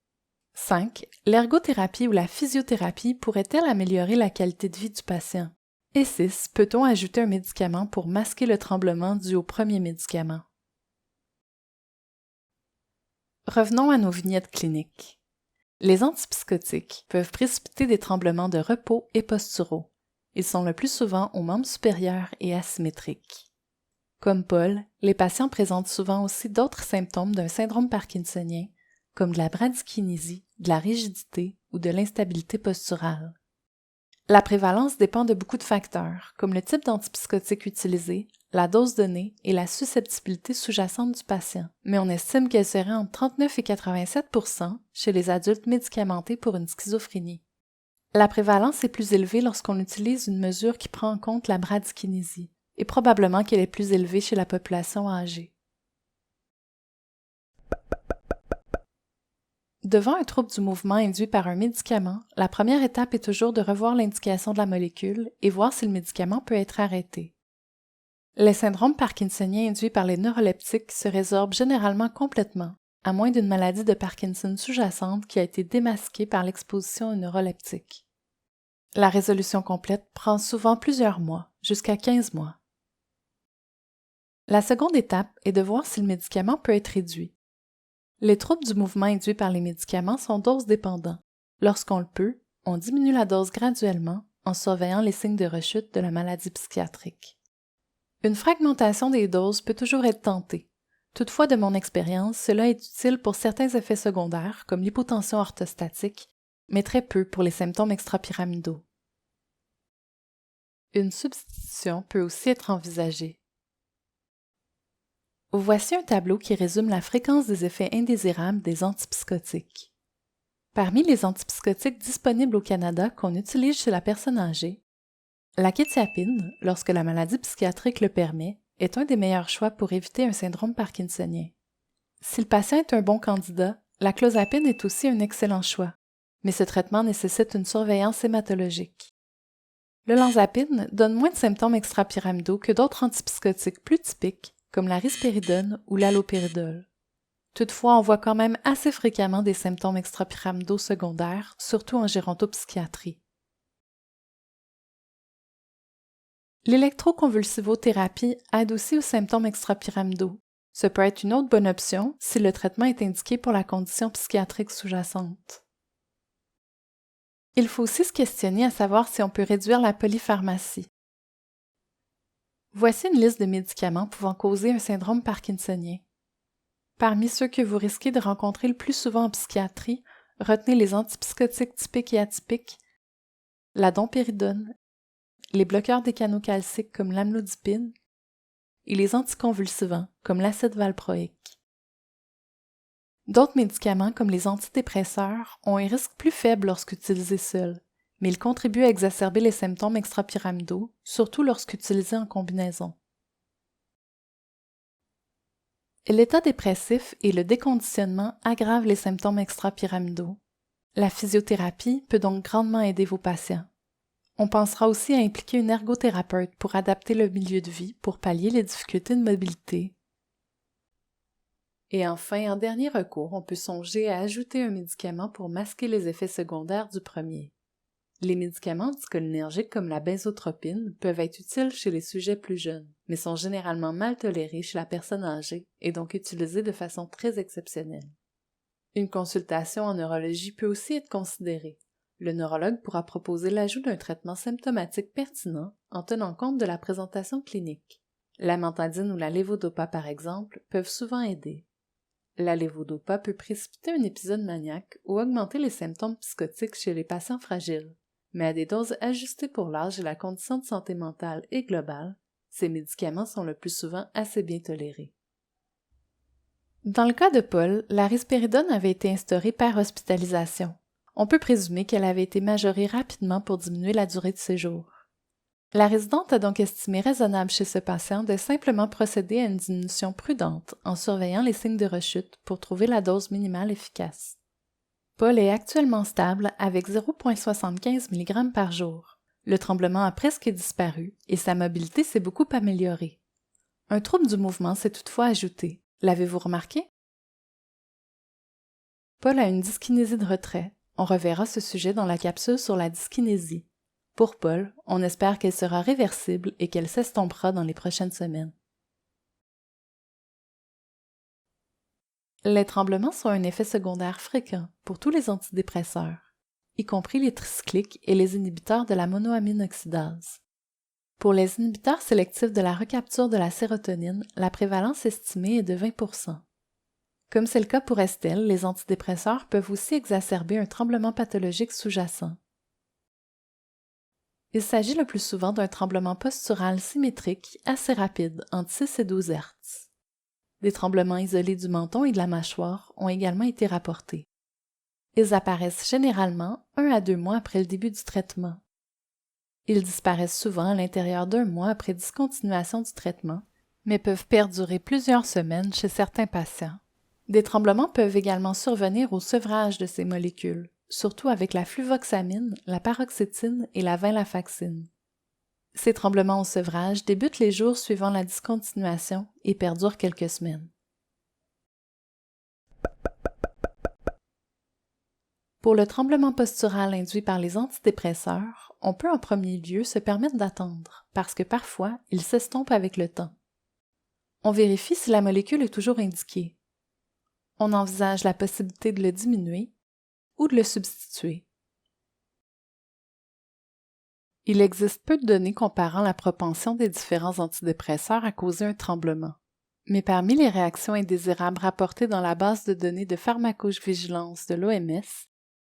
5. L'ergothérapie ou la physiothérapie pourrait-elle améliorer la qualité de vie du patient? Et 6. Peut-on ajouter un médicament pour masquer le tremblement dû au premier médicament? Revenons à nos vignettes cliniques. Les antipsychotiques peuvent précipiter des tremblements de repos et posturaux. Ils sont le plus souvent aux membres supérieurs et asymétriques. Comme Paul, les patients présentent souvent aussi d'autres symptômes d'un syndrome parkinsonien, comme de la bradykinésie, de la rigidité ou de l'instabilité posturale. La prévalence dépend de beaucoup de facteurs, comme le type d'antipsychotique utilisé, la dose donnée et la susceptibilité sous-jacente du patient, mais on estime qu'elle serait entre 39 et 87 % chez les adultes médicamentés pour une schizophrénie. La prévalence est plus élevée lorsqu'on utilise une mesure qui prend en compte la bradykinésie, et probablement qu'elle est plus élevée chez la population âgée. Devant un trouble du mouvement induit par un médicament, la première étape est toujours de revoir l'indication de la molécule et voir si le médicament peut être arrêté. Les syndromes parkinsoniens induits par les neuroleptiques se résorbent généralement complètement, à moins d'une maladie de Parkinson sous-jacente qui a été démasquée par l'exposition aux neuroleptiques. La résolution complète prend souvent plusieurs mois, jusqu'à 15 mois. La seconde étape est de voir si le médicament peut être réduit. Les troubles du mouvement induits par les médicaments sont dose-dépendants. Lorsqu'on le peut, on diminue la dose graduellement en surveillant les signes de rechute de la maladie psychiatrique. Une fragmentation des doses peut toujours être tentée. Toutefois, de mon expérience, cela est utile pour certains effets secondaires, comme l'hypotension orthostatique, mais très peu pour les symptômes extrapyramidaux. Une substitution peut aussi être envisagée. Voici un tableau qui résume la fréquence des effets indésirables des antipsychotiques. Parmi les antipsychotiques disponibles au Canada qu'on utilise chez la personne âgée, la quétiapine, lorsque la maladie psychiatrique le permet, est un des meilleurs choix pour éviter un syndrome parkinsonien. Si le patient est un bon candidat, la clozapine est aussi un excellent choix, mais ce traitement nécessite une surveillance hématologique. L'olanzapine donne moins de symptômes extrapyramidaux que d'autres antipsychotiques plus typiques, comme la risperidone ou l'allopéridol. Toutefois, on voit quand même assez fréquemment des symptômes extrapyramidaux secondaires, surtout en gérontopsychiatrie. L'électroconvulsivothérapie aide aussi aux symptômes extrapyramidaux. Ce peut être une autre bonne option si le traitement est indiqué pour la condition psychiatrique sous-jacente. Il faut aussi se questionner à savoir si on peut réduire la polypharmacie. Voici une liste de médicaments pouvant causer un syndrome parkinsonien. Parmi ceux que vous risquez de rencontrer le plus souvent en psychiatrie, retenez les antipsychotiques typiques et atypiques, la dompéridone, les bloqueurs des canaux calciques comme l'amlodipine et les anticonvulsivants comme l'acide valproïque. D'autres médicaments comme les antidépresseurs ont un risque plus faible lorsqu'utilisés seuls, mais ils contribuent à exacerber les symptômes extrapyramidaux, surtout lorsqu'utilisés en combinaison. L'état dépressif et le déconditionnement aggravent les symptômes extrapyramidaux. La physiothérapie peut donc grandement aider vos patients. On pensera aussi à impliquer une ergothérapeute pour adapter le milieu de vie pour pallier les difficultés de mobilité. Et enfin, en dernier recours, on peut songer à ajouter un médicament pour masquer les effets secondaires du premier. Les médicaments anticholinergiques comme la benzotropine peuvent être utiles chez les sujets plus jeunes, mais sont généralement mal tolérés chez la personne âgée et donc utilisés de façon très exceptionnelle. Une consultation en neurologie peut aussi être considérée. Le neurologue pourra proposer l'ajout d'un traitement symptomatique pertinent en tenant compte de la présentation clinique. L'amantadine ou la lévodopa, par exemple, peuvent souvent aider. La lévodopa peut précipiter un épisode maniaque ou augmenter les symptômes psychotiques chez les patients fragiles, mais à des doses ajustées pour l'âge et la condition de santé mentale et globale, ces médicaments sont le plus souvent assez bien tolérés. Dans le cas de Paul, la risperidone avait été instaurée par hospitalisation. On peut présumer qu'elle avait été majorée rapidement pour diminuer la durée de séjour. La résidente a donc estimé raisonnable chez ce patient de simplement procéder à une diminution prudente en surveillant les signes de rechute pour trouver la dose minimale efficace. Paul est actuellement stable avec 0,75 mg par jour. Le tremblement a presque disparu et sa mobilité s'est beaucoup améliorée. Un trouble du mouvement s'est toutefois ajouté. L'avez-vous remarqué? Paul a une dyskinésie de retrait. On reverra ce sujet dans la capsule sur la dyskinésie. Pour Paul, on espère qu'elle sera réversible et qu'elle s'estompera dans les prochaines semaines. Les tremblements sont un effet secondaire fréquent pour tous les antidépresseurs, y compris les tricycliques et les inhibiteurs de la monoamine oxydase. Pour les inhibiteurs sélectifs de la recapture de la sérotonine, la prévalence estimée est de 20%. Comme c'est le cas pour Estelle, les antidépresseurs peuvent aussi exacerber un tremblement pathologique sous-jacent. Il s'agit le plus souvent d'un tremblement postural symétrique assez rapide, entre 6 et 12 Hz. Des tremblements isolés du menton et de la mâchoire ont également été rapportés. Ils apparaissent généralement 1 à 2 mois après le début du traitement. Ils disparaissent souvent à l'intérieur d'1 mois après discontinuation du traitement, mais peuvent perdurer plusieurs semaines chez certains patients. Des tremblements peuvent également survenir au sevrage de ces molécules, surtout avec la fluvoxamine, la paroxétine et la venlafaxine. Ces tremblements au sevrage débutent les jours suivant la discontinuation et perdurent quelques semaines. Pour le tremblement postural induit par les antidépresseurs, on peut en premier lieu se permettre d'attendre, parce que parfois, il s'estompe avec le temps. On vérifie si la molécule est toujours indiquée. On envisage la possibilité de le diminuer ou de le substituer. Il existe peu de données comparant la propension des différents antidépresseurs à causer un tremblement. Mais parmi les réactions indésirables rapportées dans la base de données de pharmacovigilance de l'OMS,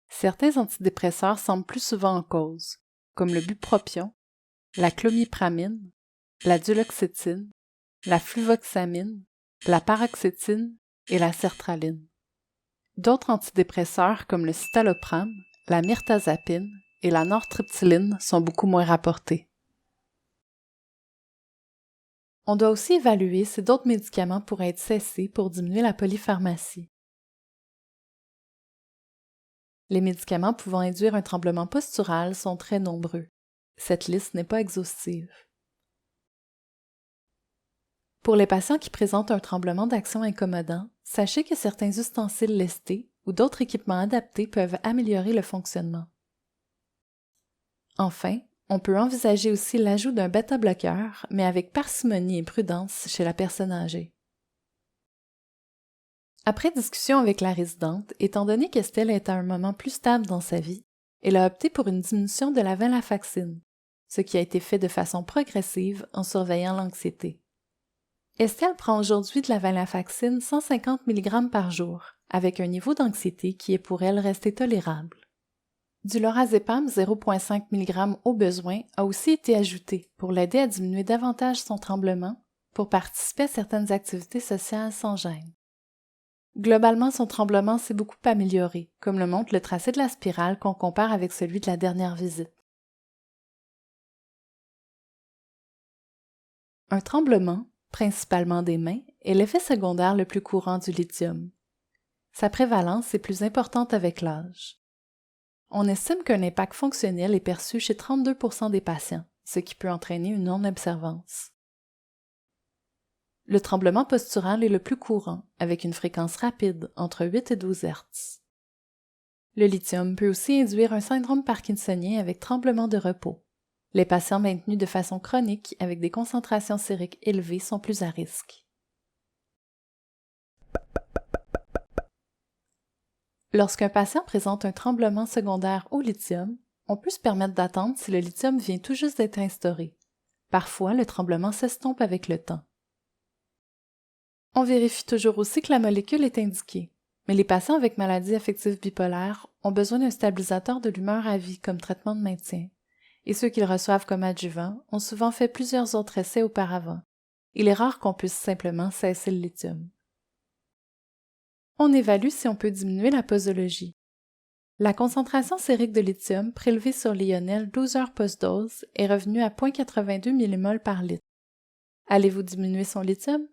certains antidépresseurs semblent plus souvent en cause, comme le bupropion, la clomipramine, la duloxétine, la fluvoxamine, la paroxétine et la sertraline. D'autres antidépresseurs comme le citalopram, la mirtazapine et la nortriptyline sont beaucoup moins rapportés. On doit aussi évaluer si d'autres médicaments pourraient être cessés pour diminuer la polypharmacie. Les médicaments pouvant induire un tremblement postural sont très nombreux. Cette liste n'est pas exhaustive. Pour les patients qui présentent un tremblement d'action incommodant, sachez que certains ustensiles lestés ou d'autres équipements adaptés peuvent améliorer le fonctionnement. Enfin, on peut envisager aussi l'ajout d'un bêta-bloqueur, mais avec parcimonie et prudence chez la personne âgée. Après discussion avec la résidente, étant donné qu'Estelle est à un moment plus stable dans sa vie, elle a opté pour une diminution de la venlafaxine, ce qui a été fait de façon progressive en surveillant l'anxiété. Estelle prend aujourd'hui de la venlafaxine 150 mg par jour, avec un niveau d'anxiété qui est pour elle resté tolérable. Du lorazépam 0,5 mg au besoin a aussi été ajouté pour l'aider à diminuer davantage son tremblement pour participer à certaines activités sociales sans gêne. Globalement, son tremblement s'est beaucoup amélioré, comme le montre le tracé de la spirale qu'on compare avec celui de la dernière visite. Un tremblement, principalement des mains, est l'effet secondaire le plus courant du lithium. Sa prévalence est plus importante avec l'âge. On estime qu'un impact fonctionnel est perçu chez 32% des patients, ce qui peut entraîner une non-observance. Le tremblement postural est le plus courant, avec une fréquence rapide entre 8 et 12 Hz. Le lithium peut aussi induire un syndrome parkinsonien avec tremblement de repos. Les patients maintenus de façon chronique avec des concentrations sériques élevées sont plus à risque. Lorsqu'un patient présente un tremblement secondaire au lithium, on peut se permettre d'attendre si le lithium vient tout juste d'être instauré. Parfois, le tremblement s'estompe avec le temps. On vérifie toujours aussi que la molécule est indiquée, mais les patients avec maladie affective bipolaire ont besoin d'un stabilisateur de l'humeur à vie comme traitement de maintien, et ceux qu'ils reçoivent comme adjuvant ont souvent fait plusieurs autres essais auparavant. Il est rare qu'on puisse simplement cesser le lithium. On évalue si on peut diminuer la posologie. La concentration sérique de lithium prélevée sur l'IONEL 12 heures post-dose est revenue à 0,82 mmol par litre. Allez-vous diminuer son lithium?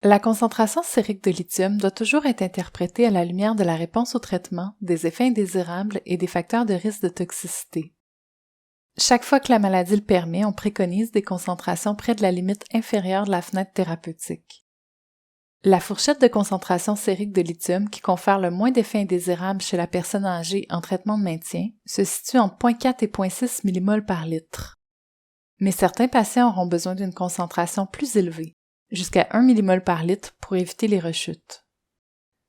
La concentration sérique de lithium doit toujours être interprétée à la lumière de la réponse au traitement, des effets indésirables et des facteurs de risque de toxicité. Chaque fois que la maladie le permet, on préconise des concentrations près de la limite inférieure de la fenêtre thérapeutique. La fourchette de concentration sérique de lithium qui confère le moins d'effets indésirables chez la personne âgée en traitement de maintien se situe entre 0,4 et 0,6 mmol par litre. Mais certains patients auront besoin d'une concentration plus élevée, jusqu'à 1 mmol par litre pour éviter les rechutes.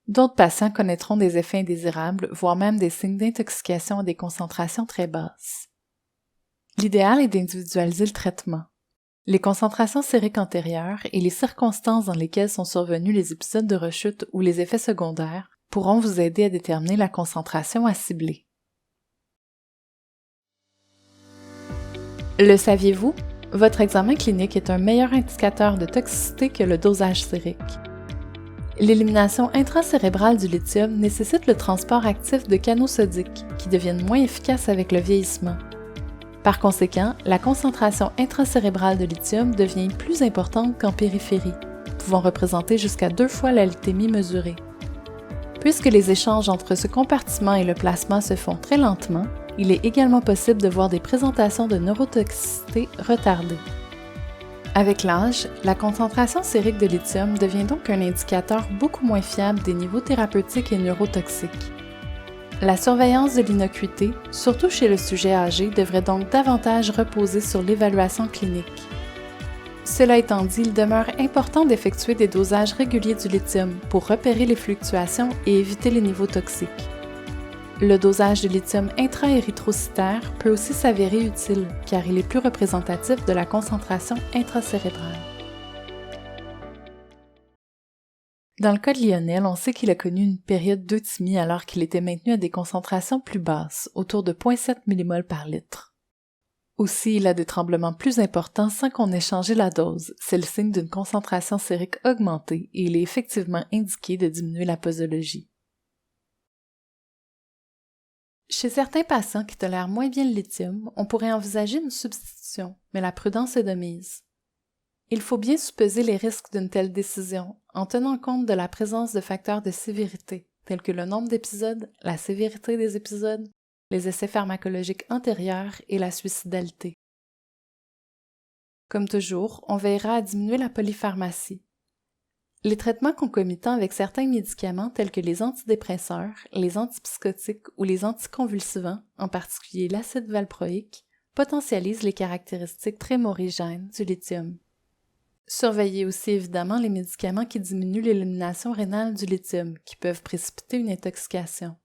D'autres patients connaîtront des effets indésirables, voire même des signes d'intoxication à des concentrations très basses. L'idéal est d'individualiser le traitement. Les concentrations sériques antérieures et les circonstances dans lesquelles sont survenus les épisodes de rechute ou les effets secondaires pourront vous aider à déterminer la concentration à cibler. Le saviez-vous? Votre examen clinique est un meilleur indicateur de toxicité que le dosage sérique. L'élimination intracérébrale du lithium nécessite le transport actif de canaux sodiques qui deviennent moins efficaces avec le vieillissement. Par conséquent, la concentration intracérébrale de lithium devient plus importante qu'en périphérie, pouvant représenter jusqu'à 2 fois la lithémie mesurée. Puisque les échanges entre ce compartiment et le plasma se font très lentement, il est également possible de voir des présentations de neurotoxicité retardées. Avec l'âge, la concentration sérique de lithium devient donc un indicateur beaucoup moins fiable des niveaux thérapeutiques et neurotoxiques. La surveillance de l'innocuité, surtout chez le sujet âgé, devrait donc davantage reposer sur l'évaluation clinique. Cela étant dit, il demeure important d'effectuer des dosages réguliers du lithium pour repérer les fluctuations et éviter les niveaux toxiques. Le dosage de lithium intra-érythrocytaire peut aussi s'avérer utile, car il est plus représentatif de la concentration intracérébrale. Dans le cas de Lionel, on sait qu'il a connu une période d'euthymie alors qu'il était maintenu à des concentrations plus basses, autour de 0,7 mmol par litre. Aussi, il a des tremblements plus importants sans qu'on ait changé la dose. C'est le signe d'une concentration sérique augmentée et il est effectivement indiqué de diminuer la posologie. Chez certains patients qui tolèrent moins bien le lithium, on pourrait envisager une substitution, mais la prudence est de mise. Il faut bien supposer les risques d'une telle décision en tenant compte de la présence de facteurs de sévérité, tels que le nombre d'épisodes, la sévérité des épisodes, les essais pharmacologiques antérieurs et la suicidalité. Comme toujours, on veillera à diminuer la polypharmacie. Les traitements concomitants avec certains médicaments tels que les antidépresseurs, les antipsychotiques ou les anticonvulsivants, en particulier l'acide valproïque, potentialisent les caractéristiques trémorigènes du lithium. Surveillez aussi évidemment les médicaments qui diminuent l'élimination rénale du lithium, qui peuvent précipiter une intoxication.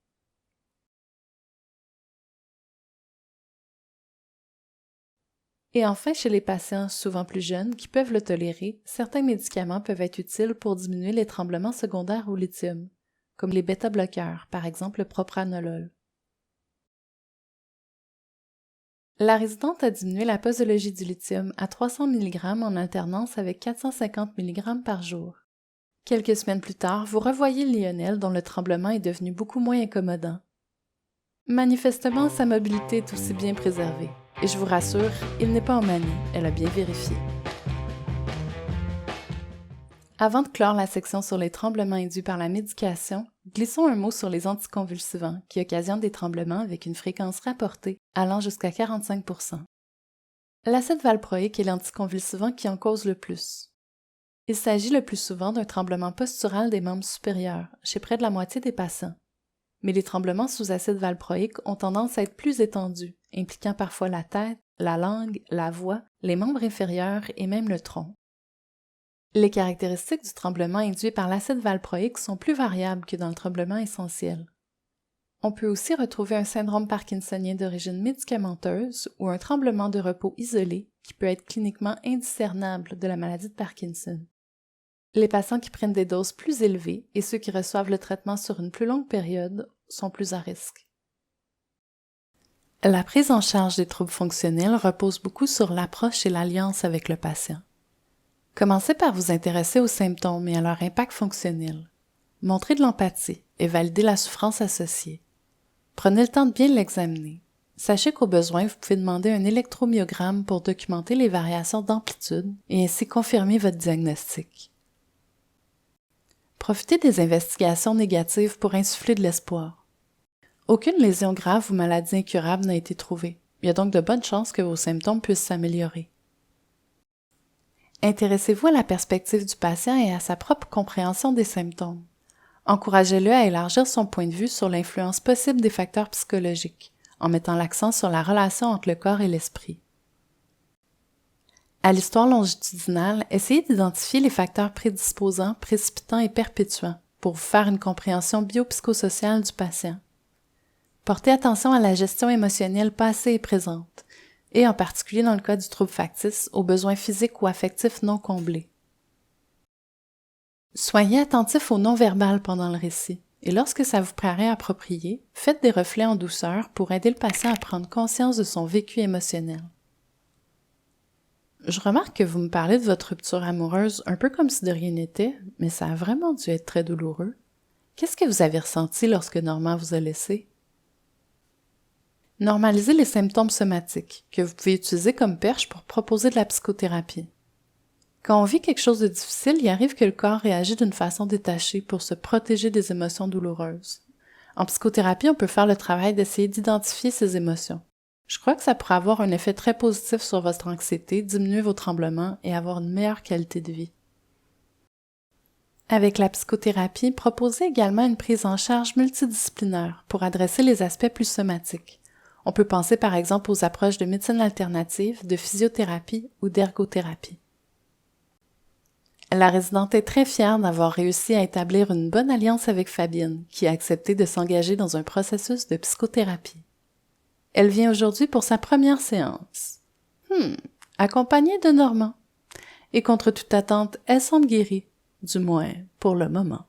Et enfin, chez les patients souvent plus jeunes qui peuvent le tolérer, certains médicaments peuvent être utiles pour diminuer les tremblements secondaires au lithium, comme les bêta-bloqueurs, par exemple le propranolol. La résidente a diminué la posologie du lithium à 300 mg en alternance avec 450 mg par jour. Quelques semaines plus tard, vous revoyez Lionel dont le tremblement est devenu beaucoup moins incommodant. Manifestement, sa mobilité est aussi bien préservée. Et je vous rassure, il n'est pas en manie, elle a bien vérifié. Avant de clore la section sur les tremblements induits par la médication, glissons un mot sur les anticonvulsivants qui occasionnent des tremblements avec une fréquence rapportée allant jusqu'à 45 %. L'acide valproïque est l'anticonvulsivant qui en cause le plus. Il s'agit le plus souvent d'un tremblement postural des membres supérieurs, chez près de la moitié des patients. Mais les tremblements sous acide valproïque ont tendance à être plus étendus, impliquant parfois la tête, la langue, la voix, les membres inférieurs et même le tronc. Les caractéristiques du tremblement induit par l'acide valproïque sont plus variables que dans le tremblement essentiel. On peut aussi retrouver un syndrome parkinsonien d'origine médicamenteuse ou un tremblement de repos isolé qui peut être cliniquement indiscernable de la maladie de Parkinson. Les patients qui prennent des doses plus élevées et ceux qui reçoivent le traitement sur une plus longue période sont plus à risque. La prise en charge des troubles fonctionnels repose beaucoup sur l'approche et l'alliance avec le patient. Commencez par vous intéresser aux symptômes et à leur impact fonctionnel. Montrez de l'empathie et validez la souffrance associée. Prenez le temps de bien l'examiner. Sachez qu'au besoin, vous pouvez demander un électromyogramme pour documenter les variations d'amplitude et ainsi confirmer votre diagnostic. Profitez des investigations négatives pour insuffler de l'espoir. Aucune lésion grave ou maladie incurable n'a été trouvée. Il y a donc de bonnes chances que vos symptômes puissent s'améliorer. Intéressez-vous à la perspective du patient et à sa propre compréhension des symptômes. Encouragez-le à élargir son point de vue sur l'influence possible des facteurs psychologiques, en mettant l'accent sur la relation entre le corps et l'esprit. À l'histoire longitudinale, essayez d'identifier les facteurs prédisposants, précipitants et perpétuants pour vous faire une compréhension biopsychosociale du patient. Portez attention à la gestion émotionnelle passée et présente, et en particulier dans le cas du trouble factice, aux besoins physiques ou affectifs non comblés. Soyez attentif au non-verbal pendant le récit, et lorsque ça vous paraît approprié, faites des reflets en douceur pour aider le patient à prendre conscience de son vécu émotionnel. Je remarque que vous me parlez de votre rupture amoureuse un peu comme si de rien n'était, mais ça a vraiment dû être très douloureux. Qu'est-ce que vous avez ressenti lorsque Normand vous a laissé? Normalisez les symptômes somatiques, que vous pouvez utiliser comme perche pour proposer de la psychothérapie. Quand on vit quelque chose de difficile, il arrive que le corps réagit d'une façon détachée pour se protéger des émotions douloureuses. En psychothérapie, on peut faire le travail d'essayer d'identifier ces émotions. Je crois que ça pourrait avoir un effet très positif sur votre anxiété, diminuer vos tremblements et avoir une meilleure qualité de vie. Avec la psychothérapie, proposez également une prise en charge multidisciplinaire pour adresser les aspects plus somatiques. On peut penser par exemple aux approches de médecine alternative, de physiothérapie ou d'ergothérapie. La résidente est très fière d'avoir réussi à établir une bonne alliance avec Fabienne, qui a accepté de s'engager dans un processus de psychothérapie. Elle vient aujourd'hui pour sa première séance. Accompagnée de Normand. Et contre toute attente, elle semble guérie, du moins pour le moment.